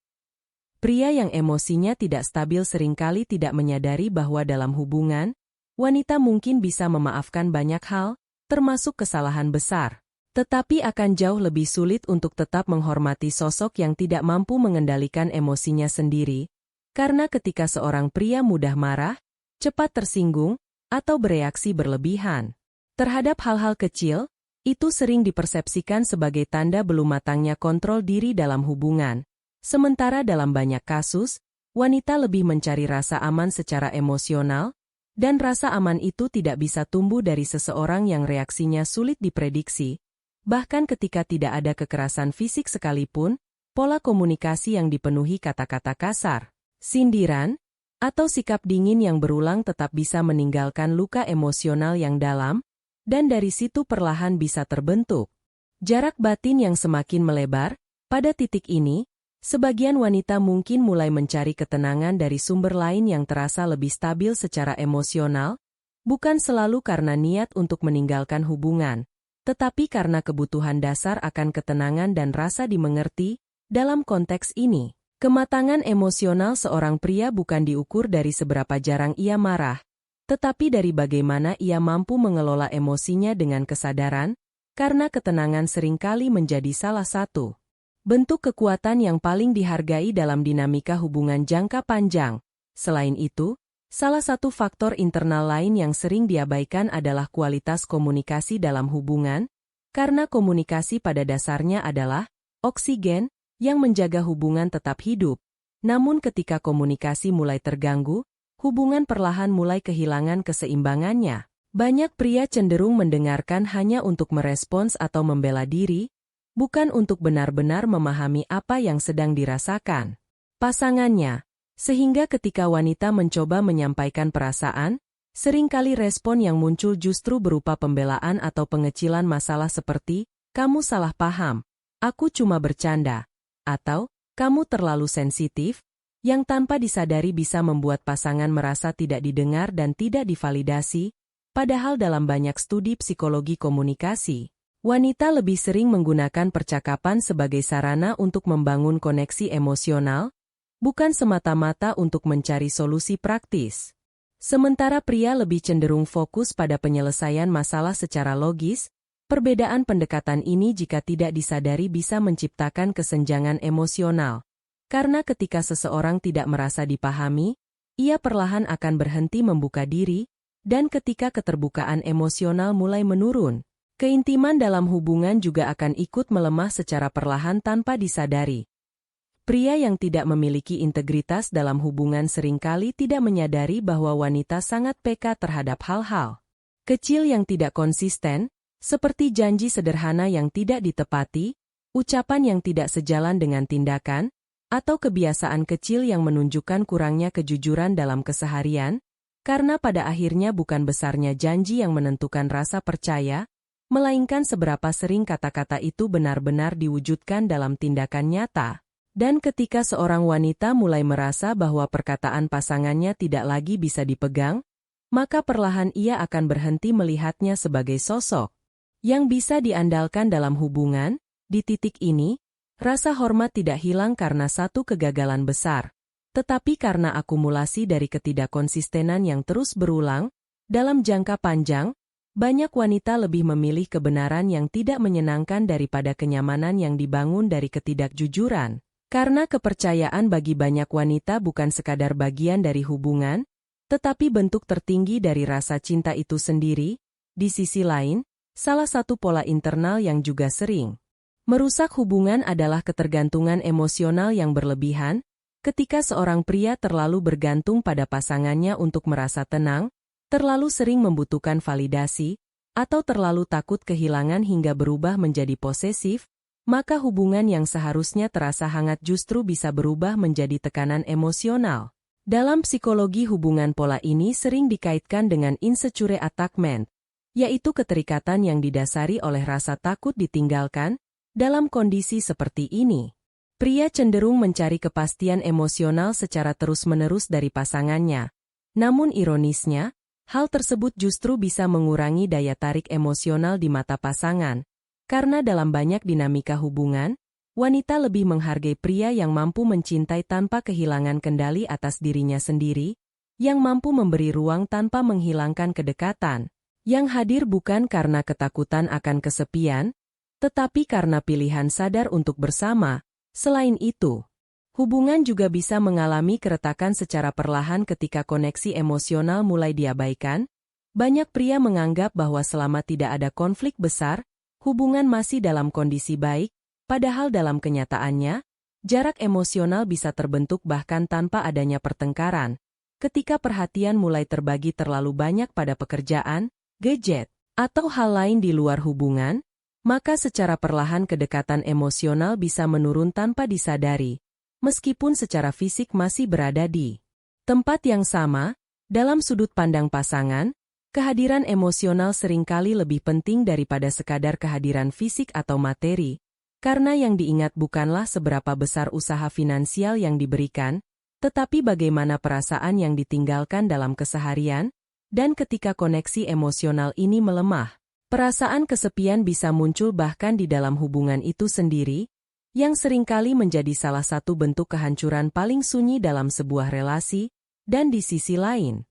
Pria yang emosinya tidak stabil seringkali tidak menyadari bahwa dalam hubungan, wanita mungkin bisa memaafkan banyak hal, termasuk kesalahan besar. Tetapi akan jauh lebih sulit untuk tetap menghormati sosok yang tidak mampu mengendalikan emosinya sendiri. Karena ketika seorang pria mudah marah, cepat tersinggung, atau bereaksi berlebihan terhadap hal-hal kecil, itu sering dipersepsikan sebagai tanda belum matangnya kontrol diri dalam hubungan. Sementara dalam banyak kasus, wanita lebih mencari rasa aman secara emosional, dan rasa aman itu tidak bisa tumbuh dari seseorang yang reaksinya sulit diprediksi. Bahkan ketika tidak ada kekerasan fisik sekalipun, pola komunikasi yang dipenuhi kata-kata kasar, sindiran, atau sikap dingin yang berulang tetap bisa meninggalkan luka emosional yang dalam, dan dari situ perlahan bisa terbentuk jarak batin yang semakin melebar. Pada titik ini, sebagian wanita mungkin mulai mencari ketenangan dari sumber lain yang terasa lebih stabil secara emosional, bukan selalu karena niat untuk meninggalkan hubungan, tetapi karena kebutuhan dasar akan ketenangan dan rasa dimengerti. Dalam konteks ini, kematangan emosional seorang pria bukan diukur dari seberapa jarang ia marah, tetapi dari bagaimana ia mampu mengelola emosinya dengan kesadaran, karena ketenangan seringkali menjadi salah satu bentuk kekuatan yang paling dihargai dalam dinamika hubungan jangka panjang. Selain itu, salah satu faktor internal lain yang sering diabaikan adalah kualitas komunikasi dalam hubungan, karena komunikasi pada dasarnya adalah oksigen yang menjaga hubungan tetap hidup. Namun ketika komunikasi mulai terganggu, hubungan perlahan mulai kehilangan keseimbangannya. Banyak pria cenderung mendengarkan hanya untuk merespons atau membela diri, bukan untuk benar-benar memahami apa yang sedang dirasakan pasangannya. Sehingga ketika wanita mencoba menyampaikan perasaan, seringkali respon yang muncul justru berupa pembelaan atau pengecilan masalah seperti, "Kamu salah paham, aku cuma bercanda," atau "Kamu terlalu sensitif," yang tanpa disadari bisa membuat pasangan merasa tidak didengar dan tidak divalidasi. Padahal dalam banyak studi psikologi komunikasi, wanita lebih sering menggunakan percakapan sebagai sarana untuk membangun koneksi emosional, bukan semata-mata untuk mencari solusi praktis. Sementara pria lebih cenderung fokus pada penyelesaian masalah secara logis. Perbedaan pendekatan ini jika tidak disadari bisa menciptakan kesenjangan emosional. Karena ketika seseorang tidak merasa dipahami, ia perlahan akan berhenti membuka diri, dan ketika keterbukaan emosional mulai menurun, keintiman dalam hubungan juga akan ikut melemah secara perlahan tanpa disadari. Pria yang tidak memiliki integritas dalam hubungan seringkali tidak menyadari bahwa wanita sangat peka terhadap hal-hal kecil yang tidak konsisten, seperti janji sederhana yang tidak ditepati, ucapan yang tidak sejalan dengan tindakan, atau kebiasaan kecil yang menunjukkan kurangnya kejujuran dalam keseharian, karena pada akhirnya bukan besarnya janji yang menentukan rasa percaya, melainkan seberapa sering kata-kata itu benar-benar diwujudkan dalam tindakan nyata. Dan ketika seorang wanita mulai merasa bahwa perkataan pasangannya tidak lagi bisa dipegang, maka perlahan ia akan berhenti melihatnya sebagai sosok yang bisa diandalkan dalam hubungan. Di titik ini, rasa hormat tidak hilang karena satu kegagalan besar, tetapi karena akumulasi dari ketidakkonsistenan yang terus berulang. Dalam jangka panjang, banyak wanita lebih memilih kebenaran yang tidak menyenangkan daripada kenyamanan yang dibangun dari ketidakjujuran. Karena kepercayaan bagi banyak wanita bukan sekadar bagian dari hubungan, tetapi bentuk tertinggi dari rasa cinta itu sendiri. Di sisi lain, salah satu pola internal yang juga sering merusak hubungan adalah ketergantungan emosional yang berlebihan. Ketika seorang pria terlalu bergantung pada pasangannya untuk merasa tenang, terlalu sering membutuhkan validasi, atau terlalu takut kehilangan hingga berubah menjadi posesif, maka hubungan yang seharusnya terasa hangat justru bisa berubah menjadi tekanan emosional. Dalam psikologi hubungan, pola ini sering dikaitkan dengan insecure attachment, yaitu keterikatan yang didasari oleh rasa takut ditinggalkan. Dalam kondisi seperti ini, pria cenderung mencari kepastian emosional secara terus-menerus dari pasangannya. Namun ironisnya, hal tersebut justru bisa mengurangi daya tarik emosional di mata pasangan. Karena dalam banyak dinamika hubungan, wanita lebih menghargai pria yang mampu mencintai tanpa kehilangan kendali atas dirinya sendiri, yang mampu memberi ruang tanpa menghilangkan kedekatan, yang hadir bukan karena ketakutan akan kesepian, tetapi karena pilihan sadar untuk bersama. Selain itu, hubungan juga bisa mengalami keretakan secara perlahan ketika koneksi emosional mulai diabaikan. Banyak pria menganggap bahwa selama tidak ada konflik besar, hubungan masih dalam kondisi baik, padahal dalam kenyataannya, jarak emosional bisa terbentuk bahkan tanpa adanya pertengkaran. Ketika perhatian mulai terbagi terlalu banyak pada pekerjaan, gadget, atau hal lain di luar hubungan, maka secara perlahan kedekatan emosional bisa menurun tanpa disadari, meskipun secara fisik masih berada di tempat yang sama. Dalam sudut pandang pasangan, kehadiran emosional seringkali lebih penting daripada sekadar kehadiran fisik atau materi, karena yang diingat bukanlah seberapa besar usaha finansial yang diberikan, tetapi bagaimana perasaan yang ditinggalkan dalam keseharian. Dan ketika koneksi emosional ini melemah, perasaan kesepian bisa muncul bahkan di dalam hubungan itu sendiri, yang seringkali menjadi salah satu bentuk kehancuran paling sunyi dalam sebuah relasi. Dan di sisi lain,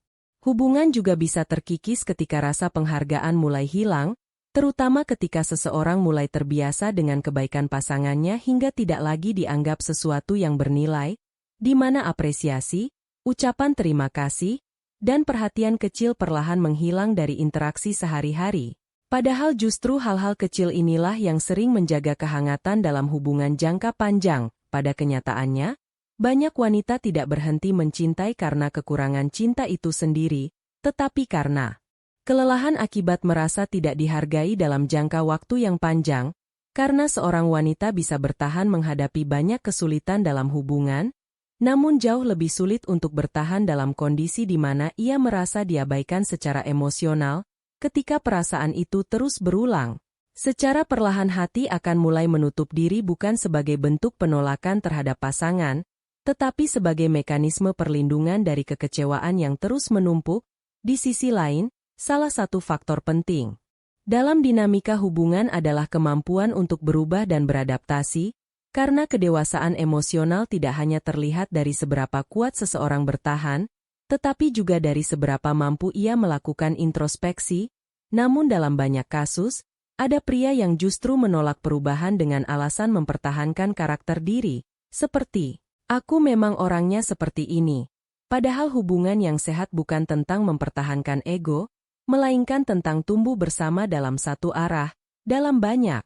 hubungan juga bisa terkikis ketika rasa penghargaan mulai hilang, terutama ketika seseorang mulai terbiasa dengan kebaikan pasangannya hingga tidak lagi dianggap sesuatu yang bernilai, di mana apresiasi, ucapan terima kasih, dan perhatian kecil perlahan menghilang dari interaksi sehari-hari. Padahal justru hal-hal kecil inilah yang sering menjaga kehangatan dalam hubungan jangka panjang. Pada kenyataannya, banyak wanita tidak berhenti mencintai karena kekurangan cinta itu sendiri, tetapi karena kelelahan akibat merasa tidak dihargai dalam jangka waktu yang panjang. Karena seorang wanita bisa bertahan menghadapi banyak kesulitan dalam hubungan, namun jauh lebih sulit untuk bertahan dalam kondisi di mana ia merasa diabaikan secara emosional. Ketika perasaan itu terus berulang, secara perlahan hati akan mulai menutup diri bukan sebagai bentuk penolakan terhadap pasangan, tetapi sebagai mekanisme perlindungan dari kekecewaan yang terus menumpuk. Di sisi lain, salah satu faktor penting dalam dinamika hubungan adalah kemampuan untuk berubah dan beradaptasi. Karena kedewasaan emosional tidak hanya terlihat dari seberapa kuat seseorang bertahan, tetapi juga dari seberapa mampu ia melakukan introspeksi. Namun dalam banyak kasus, ada pria yang justru menolak perubahan dengan alasan mempertahankan karakter diri, seperti, "Aku memang orangnya seperti ini." Padahal hubungan yang sehat bukan tentang mempertahankan ego, melainkan tentang tumbuh bersama dalam satu arah. Dalam banyak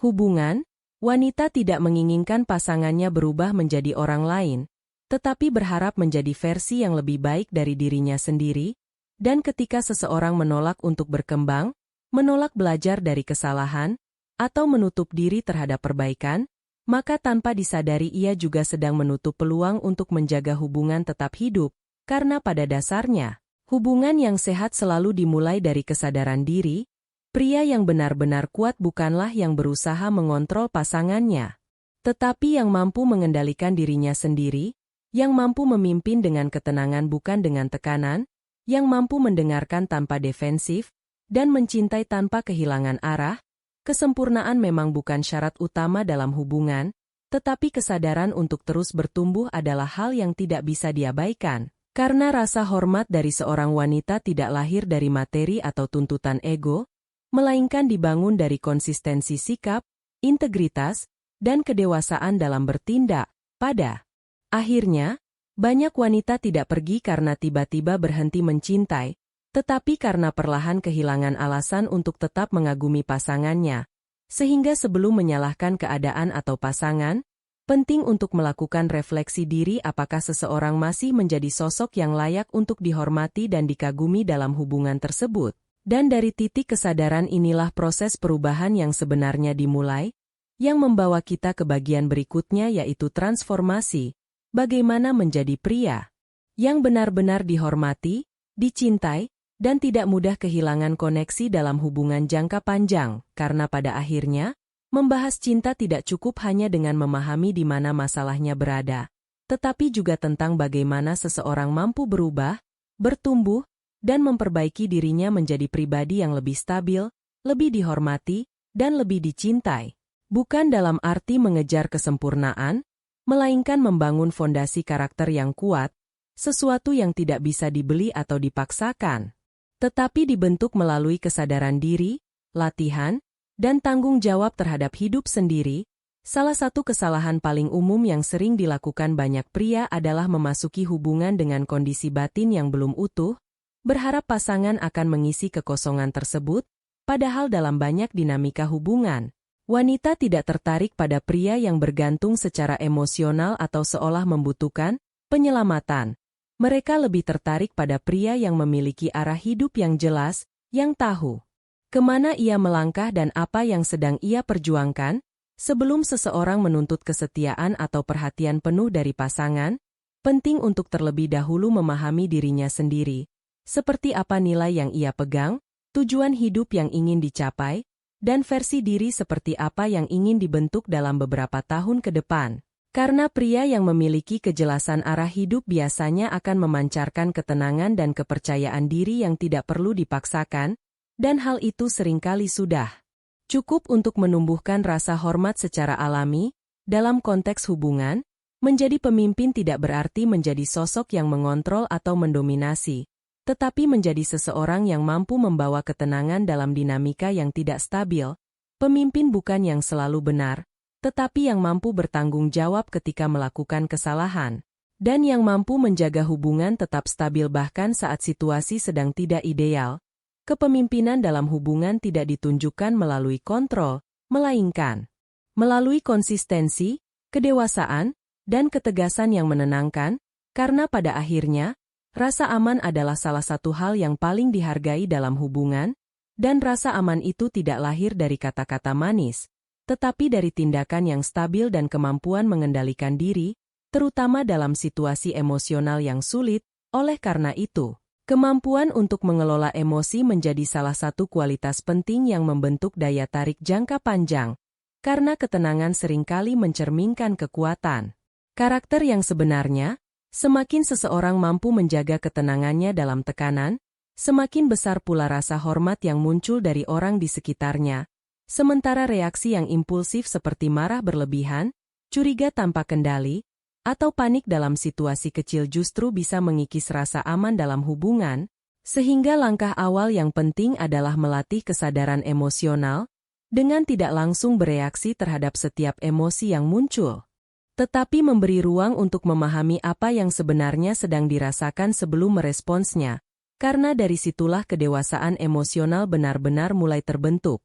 hubungan, wanita tidak menginginkan pasangannya berubah menjadi orang lain, tetapi berharap menjadi versi yang lebih baik dari dirinya sendiri, dan ketika seseorang menolak untuk berkembang, menolak belajar dari kesalahan, atau menutup diri terhadap perbaikan, maka tanpa disadari ia juga sedang menutup peluang untuk menjaga hubungan tetap hidup, karena pada dasarnya, hubungan yang sehat selalu dimulai dari kesadaran diri. Pria yang benar-benar kuat bukanlah yang berusaha mengontrol pasangannya, tetapi yang mampu mengendalikan dirinya sendiri, yang mampu memimpin dengan ketenangan bukan dengan tekanan, yang mampu mendengarkan tanpa defensif, dan mencintai tanpa kehilangan arah. Kesempurnaan memang bukan syarat utama dalam hubungan, tetapi kesadaran untuk terus bertumbuh adalah hal yang tidak bisa diabaikan, karena rasa hormat dari seorang wanita tidak lahir dari materi atau tuntutan ego, melainkan dibangun dari konsistensi sikap, integritas, dan kedewasaan dalam bertindak. Pada akhirnya, banyak wanita tidak pergi karena tiba-tiba berhenti mencintai, tetapi karena perlahan kehilangan alasan untuk tetap mengagumi pasangannya. Sehingga sebelum menyalahkan keadaan atau pasangan, penting untuk melakukan refleksi diri apakah seseorang masih menjadi sosok yang layak untuk dihormati dan dikagumi dalam hubungan tersebut. Dan dari titik kesadaran inilah proses perubahan yang sebenarnya dimulai, yang membawa kita ke bagian berikutnya yaitu transformasi, bagaimana menjadi pria yang benar-benar dihormati, dicintai, dan tidak mudah kehilangan koneksi dalam hubungan jangka panjang, karena pada akhirnya, membahas cinta tidak cukup hanya dengan memahami di mana masalahnya berada, tetapi juga tentang bagaimana seseorang mampu berubah, bertumbuh, dan memperbaiki dirinya menjadi pribadi yang lebih stabil, lebih dihormati, dan lebih dicintai. Bukan dalam arti mengejar kesempurnaan, melainkan membangun fondasi karakter yang kuat, sesuatu yang tidak bisa dibeli atau dipaksakan, tetapi dibentuk melalui kesadaran diri, latihan, dan tanggung jawab terhadap hidup sendiri. Salah satu kesalahan paling umum yang sering dilakukan banyak pria adalah memasuki hubungan dengan kondisi batin yang belum utuh, berharap pasangan akan mengisi kekosongan tersebut, padahal dalam banyak dinamika hubungan, wanita tidak tertarik pada pria yang bergantung secara emosional atau seolah membutuhkan penyelamatan. Mereka lebih tertarik pada pria yang memiliki arah hidup yang jelas, yang tahu kemana ia melangkah dan apa yang sedang ia perjuangkan. Sebelum seseorang menuntut kesetiaan atau perhatian penuh dari pasangan, penting untuk terlebih dahulu memahami dirinya sendiri. Seperti apa nilai yang ia pegang, tujuan hidup yang ingin dicapai, dan versi diri seperti apa yang ingin dibentuk dalam beberapa tahun ke depan. Karena pria yang memiliki kejelasan arah hidup biasanya akan memancarkan ketenangan dan kepercayaan diri yang tidak perlu dipaksakan, dan hal itu seringkali sudah cukup untuk menumbuhkan rasa hormat secara alami. Dalam konteks hubungan, menjadi pemimpin tidak berarti menjadi sosok yang mengontrol atau mendominasi, tetapi menjadi seseorang yang mampu membawa ketenangan dalam dinamika yang tidak stabil. Pemimpin bukan yang selalu benar, tetapi yang mampu bertanggung jawab ketika melakukan kesalahan, dan yang mampu menjaga hubungan tetap stabil bahkan saat situasi sedang tidak ideal. Kepemimpinan dalam hubungan tidak ditunjukkan melalui kontrol, melainkan melalui konsistensi, kedewasaan, dan ketegasan yang menenangkan, karena pada akhirnya, rasa aman adalah salah satu hal yang paling dihargai dalam hubungan, dan rasa aman itu tidak lahir dari kata-kata manis, tetapi dari tindakan yang stabil dan kemampuan mengendalikan diri, terutama dalam situasi emosional yang sulit. Oleh karena itu, kemampuan untuk mengelola emosi menjadi salah satu kualitas penting yang membentuk daya tarik jangka panjang, karena ketenangan seringkali mencerminkan kekuatan karakter yang sebenarnya. Semakin seseorang mampu menjaga ketenangannya dalam tekanan, semakin besar pula rasa hormat yang muncul dari orang di sekitarnya. Sementara reaksi yang impulsif seperti marah berlebihan, curiga tanpa kendali, atau panik dalam situasi kecil justru bisa mengikis rasa aman dalam hubungan, sehingga langkah awal yang penting adalah melatih kesadaran emosional, dengan tidak langsung bereaksi terhadap setiap emosi yang muncul. Tetapi memberi ruang untuk memahami apa yang sebenarnya sedang dirasakan sebelum meresponsnya, karena dari situlah kedewasaan emosional benar-benar mulai terbentuk.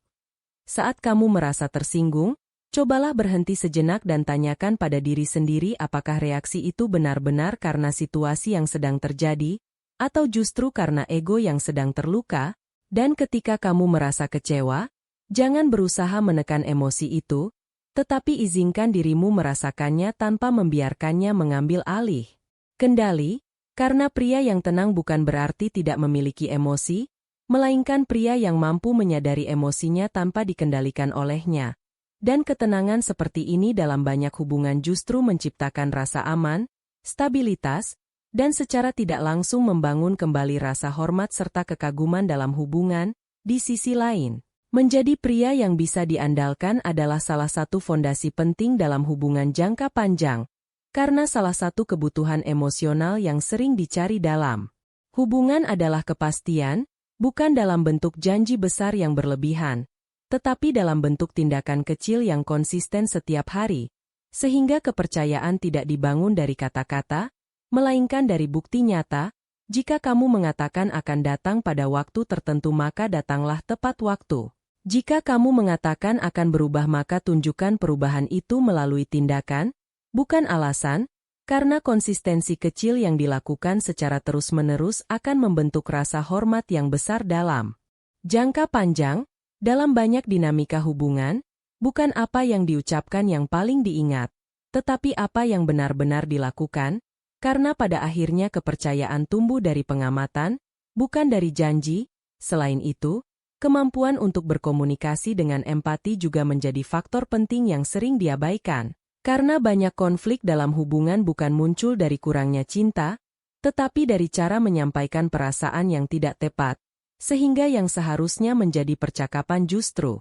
Saat kamu merasa tersinggung, cobalah berhenti sejenak dan tanyakan pada diri sendiri apakah reaksi itu benar-benar karena situasi yang sedang terjadi, atau justru karena ego yang sedang terluka, dan ketika kamu merasa kecewa, jangan berusaha menekan emosi itu, tetapi izinkan dirimu merasakannya tanpa membiarkannya mengambil alih kendali, karena pria yang tenang bukan berarti tidak memiliki emosi, melainkan pria yang mampu menyadari emosinya tanpa dikendalikan olehnya. Dan ketenangan seperti ini dalam banyak hubungan justru menciptakan rasa aman, stabilitas, dan secara tidak langsung membangun kembali rasa hormat serta kekaguman dalam hubungan. Di sisi lain, menjadi pria yang bisa diandalkan adalah salah satu fondasi penting dalam hubungan jangka panjang, karena salah satu kebutuhan emosional yang sering dicari dalam hubungan adalah kepastian, bukan dalam bentuk janji besar yang berlebihan, tetapi dalam bentuk tindakan kecil yang konsisten setiap hari, sehingga kepercayaan tidak dibangun dari kata-kata, melainkan dari bukti nyata. Jika kamu mengatakan akan datang pada waktu tertentu maka datanglah tepat waktu. Jika kamu mengatakan akan berubah maka tunjukkan perubahan itu melalui tindakan, bukan alasan, karena konsistensi kecil yang dilakukan secara terus-menerus akan membentuk rasa hormat yang besar dalam jangka panjang. Dalam banyak dinamika hubungan, bukan apa yang diucapkan yang paling diingat, tetapi apa yang benar-benar dilakukan, karena pada akhirnya kepercayaan tumbuh dari pengamatan, bukan dari janji. Selain itu, kemampuan untuk berkomunikasi dengan empati juga menjadi faktor penting yang sering diabaikan, karena banyak konflik dalam hubungan bukan muncul dari kurangnya cinta, tetapi dari cara menyampaikan perasaan yang tidak tepat, sehingga yang seharusnya menjadi percakapan justru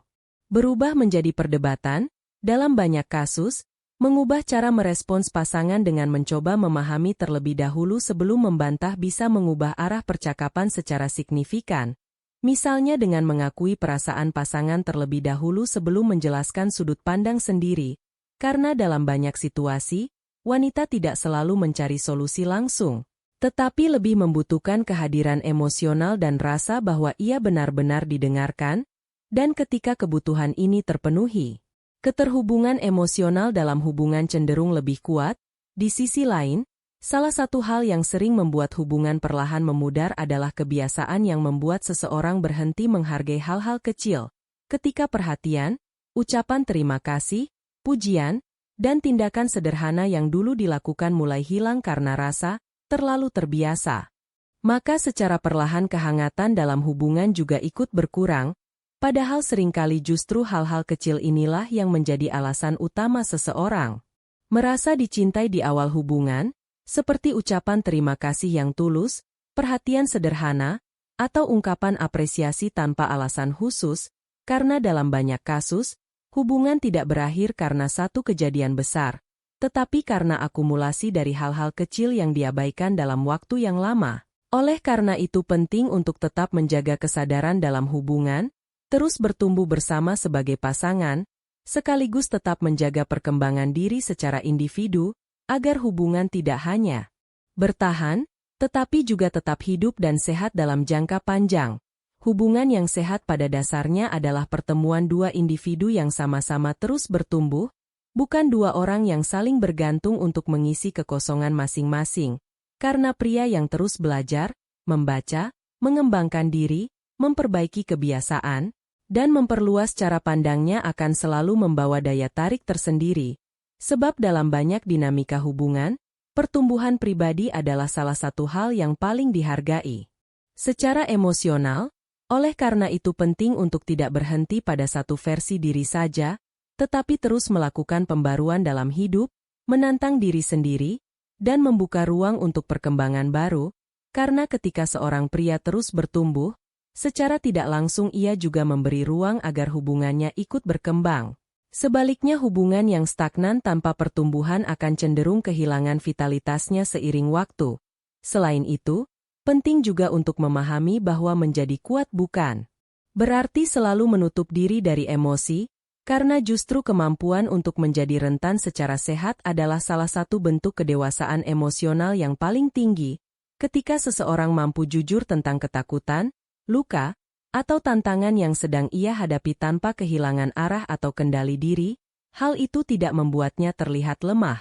berubah menjadi perdebatan. Dalam banyak kasus, mengubah cara merespons pasangan dengan mencoba memahami terlebih dahulu sebelum membantah bisa mengubah arah percakapan secara signifikan. Misalnya dengan mengakui perasaan pasangan terlebih dahulu sebelum menjelaskan sudut pandang sendiri, karena dalam banyak situasi, wanita tidak selalu mencari solusi langsung, tetapi lebih membutuhkan kehadiran emosional dan rasa bahwa ia benar-benar didengarkan, dan ketika kebutuhan ini terpenuhi, keterhubungan emosional dalam hubungan cenderung lebih kuat. Di sisi lain, salah satu hal yang sering membuat hubungan perlahan memudar adalah kebiasaan yang membuat seseorang berhenti menghargai hal-hal kecil, ketika perhatian, ucapan terima kasih, pujian, dan tindakan sederhana yang dulu dilakukan mulai hilang karena rasa terlalu terbiasa. Maka secara perlahan kehangatan dalam hubungan juga ikut berkurang. Padahal seringkali justru hal-hal kecil inilah yang menjadi alasan utama seseorang merasa dicintai di awal hubungan, seperti ucapan terima kasih yang tulus, perhatian sederhana, atau ungkapan apresiasi tanpa alasan khusus, karena dalam banyak kasus, hubungan tidak berakhir karena satu kejadian besar, tetapi karena akumulasi dari hal-hal kecil yang diabaikan dalam waktu yang lama. Oleh karena itu penting untuk tetap menjaga kesadaran dalam hubungan, terus bertumbuh bersama sebagai pasangan, sekaligus tetap menjaga perkembangan diri secara individu, agar hubungan tidak hanya bertahan, tetapi juga tetap hidup dan sehat dalam jangka panjang. Hubungan yang sehat pada dasarnya adalah pertemuan dua individu yang sama-sama terus bertumbuh, bukan dua orang yang saling bergantung untuk mengisi kekosongan masing-masing. Karena pria yang terus belajar, membaca, mengembangkan diri, memperbaiki kebiasaan, dan memperluas cara pandangnya akan selalu membawa daya tarik tersendiri. Sebab dalam banyak dinamika hubungan, pertumbuhan pribadi adalah salah satu hal yang paling dihargai secara emosional. Oleh karena itu penting untuk tidak berhenti pada satu versi diri saja, tetapi terus melakukan pembaruan dalam hidup, menantang diri sendiri, dan membuka ruang untuk perkembangan baru, karena ketika seorang pria terus bertumbuh, secara tidak langsung ia juga memberi ruang agar hubungannya ikut berkembang. Sebaliknya hubungan yang stagnan tanpa pertumbuhan akan cenderung kehilangan vitalitasnya seiring waktu. Selain itu, penting juga untuk memahami bahwa menjadi kuat bukan berarti selalu menutup diri dari emosi, karena justru kemampuan untuk menjadi rentan secara sehat adalah salah satu bentuk kedewasaan emosional yang paling tinggi. Ketika seseorang mampu jujur tentang ketakutan, luka, atau tantangan yang sedang ia hadapi tanpa kehilangan arah atau kendali diri, hal itu tidak membuatnya terlihat lemah,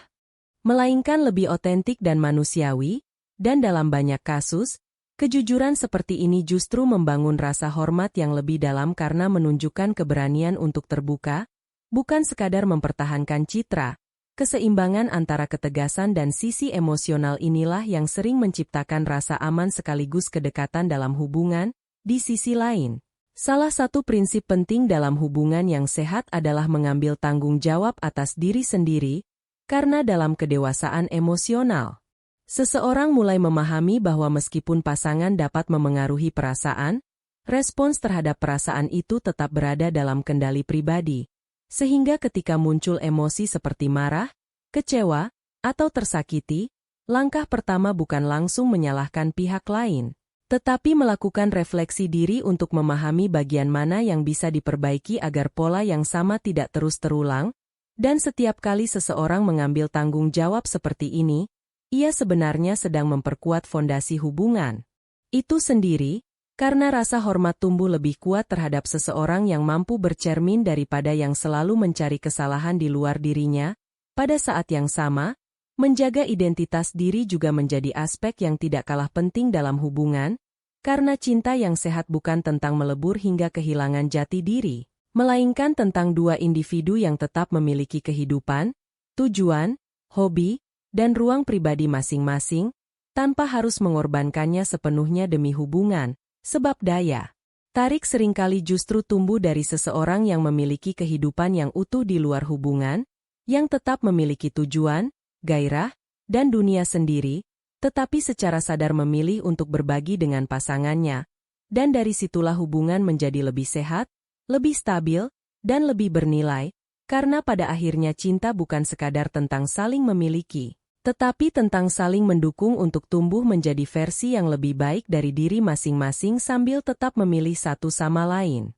melainkan lebih otentik dan manusiawi, dan dalam banyak kasus, kejujuran seperti ini justru membangun rasa hormat yang lebih dalam karena menunjukkan keberanian untuk terbuka, bukan sekadar mempertahankan citra. Keseimbangan antara ketegasan dan sisi emosional inilah yang sering menciptakan rasa aman sekaligus kedekatan dalam hubungan. Di sisi lain, salah satu prinsip penting dalam hubungan yang sehat adalah mengambil tanggung jawab atas diri sendiri, karena dalam kedewasaan emosional, seseorang mulai memahami bahwa meskipun pasangan dapat memengaruhi perasaan, respons terhadap perasaan itu tetap berada dalam kendali pribadi, sehingga ketika muncul emosi seperti marah, kecewa, atau tersakiti, langkah pertama bukan langsung menyalahkan pihak lain, tetapi melakukan refleksi diri untuk memahami bagian mana yang bisa diperbaiki agar pola yang sama tidak terus terulang, dan setiap kali seseorang mengambil tanggung jawab seperti ini, ia sebenarnya sedang memperkuat fondasi hubungan itu sendiri, karena rasa hormat tumbuh lebih kuat terhadap seseorang yang mampu bercermin daripada yang selalu mencari kesalahan di luar dirinya. Pada saat yang sama, menjaga identitas diri juga menjadi aspek yang tidak kalah penting dalam hubungan, karena cinta yang sehat bukan tentang melebur hingga kehilangan jati diri, melainkan tentang dua individu yang tetap memiliki kehidupan, tujuan, hobi, dan ruang pribadi masing-masing, tanpa harus mengorbankannya sepenuhnya demi hubungan, sebab daya tarik seringkali justru tumbuh dari seseorang yang memiliki kehidupan yang utuh di luar hubungan, yang tetap memiliki tujuan, gairah, dan dunia sendiri, tetapi secara sadar memilih untuk berbagi dengan pasangannya, dan dari situlah hubungan menjadi lebih sehat, lebih stabil, dan lebih bernilai, karena pada akhirnya cinta bukan sekadar tentang saling memiliki, tetapi tentang saling mendukung untuk tumbuh menjadi versi yang lebih baik dari diri masing-masing sambil tetap memilih satu sama lain.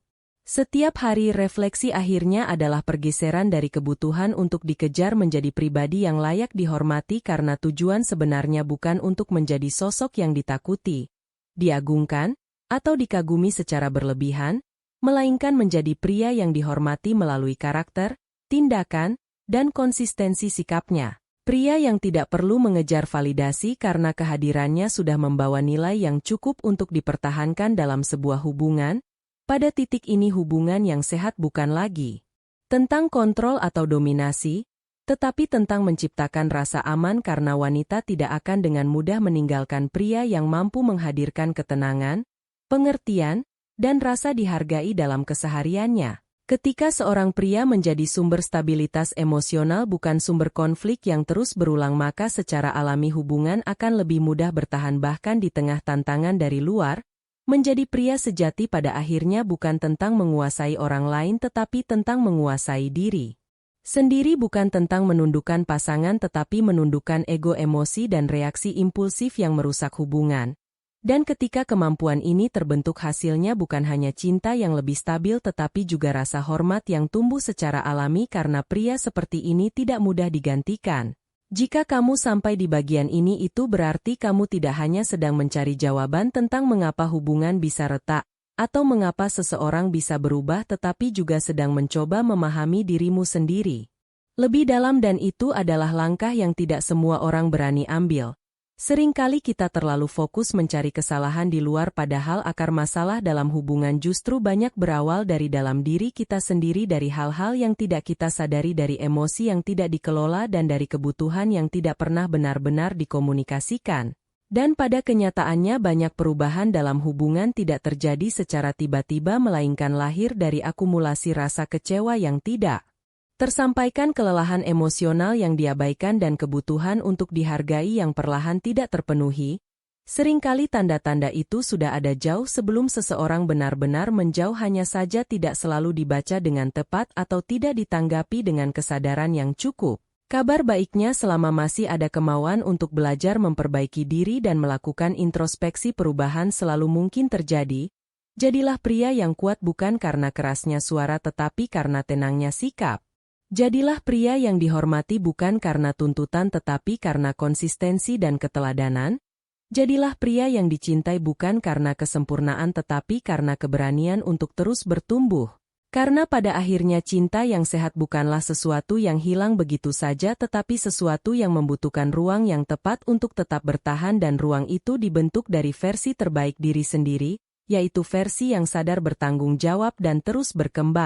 Setiap hari refleksi akhirnya adalah pergeseran dari kebutuhan untuk dikejar menjadi pribadi yang layak dihormati karena tujuan sebenarnya bukan untuk menjadi sosok yang ditakuti, diagungkan, atau dikagumi secara berlebihan, melainkan menjadi pria yang dihormati melalui karakter, tindakan, dan konsistensi sikapnya. Pria yang tidak perlu mengejar validasi karena kehadirannya sudah membawa nilai yang cukup untuk dipertahankan dalam sebuah hubungan. Pada titik ini hubungan yang sehat bukan lagi tentang kontrol atau dominasi, tetapi tentang menciptakan rasa aman karena wanita tidak akan dengan mudah meninggalkan pria yang mampu menghadirkan ketenangan, pengertian, dan rasa dihargai dalam kesehariannya. Ketika seorang pria menjadi sumber stabilitas emosional bukan sumber konflik yang terus berulang, maka secara alami hubungan akan lebih mudah bertahan bahkan di tengah tantangan dari luar. Menjadi pria sejati pada akhirnya bukan tentang menguasai orang lain tetapi tentang menguasai diri sendiri, bukan tentang menundukkan pasangan tetapi menundukkan ego, emosi dan reaksi impulsif yang merusak hubungan. Dan ketika kemampuan ini terbentuk, hasilnya bukan hanya cinta yang lebih stabil tetapi juga rasa hormat yang tumbuh secara alami karena pria seperti ini tidak mudah digantikan. Jika kamu sampai di bagian ini, itu berarti kamu tidak hanya sedang mencari jawaban tentang mengapa hubungan bisa retak, atau mengapa seseorang bisa berubah, tetapi juga sedang mencoba memahami dirimu sendiri lebih dalam, dan itu adalah langkah yang tidak semua orang berani ambil. Seringkali kita terlalu fokus mencari kesalahan di luar padahal akar masalah dalam hubungan justru banyak berawal dari dalam diri kita sendiri, dari hal-hal yang tidak kita sadari, dari emosi yang tidak dikelola dan dari kebutuhan yang tidak pernah benar-benar dikomunikasikan. Dan pada kenyataannya banyak perubahan dalam hubungan tidak terjadi secara tiba-tiba melainkan lahir dari akumulasi rasa kecewa yang tidak tersampaikan, kelelahan emosional yang diabaikan, dan kebutuhan untuk dihargai yang perlahan tidak terpenuhi. Seringkali tanda-tanda itu sudah ada jauh sebelum seseorang benar-benar menjauh, hanya saja tidak selalu dibaca dengan tepat atau tidak ditanggapi dengan kesadaran yang cukup. Kabar baiknya, selama masih ada kemauan untuk belajar memperbaiki diri dan melakukan introspeksi, perubahan selalu mungkin terjadi. Jadilah pria yang kuat bukan karena kerasnya suara tetapi karena tenangnya sikap. Jadilah pria yang dihormati bukan karena tuntutan tetapi karena konsistensi dan keteladanan. Jadilah pria yang dicintai bukan karena kesempurnaan tetapi karena keberanian untuk terus bertumbuh. Karena pada akhirnya cinta yang sehat bukanlah sesuatu yang hilang begitu saja tetapi sesuatu yang membutuhkan ruang yang tepat untuk tetap bertahan, dan ruang itu dibentuk dari versi terbaik diri sendiri, yaitu versi yang sadar, bertanggung jawab dan terus berkembang.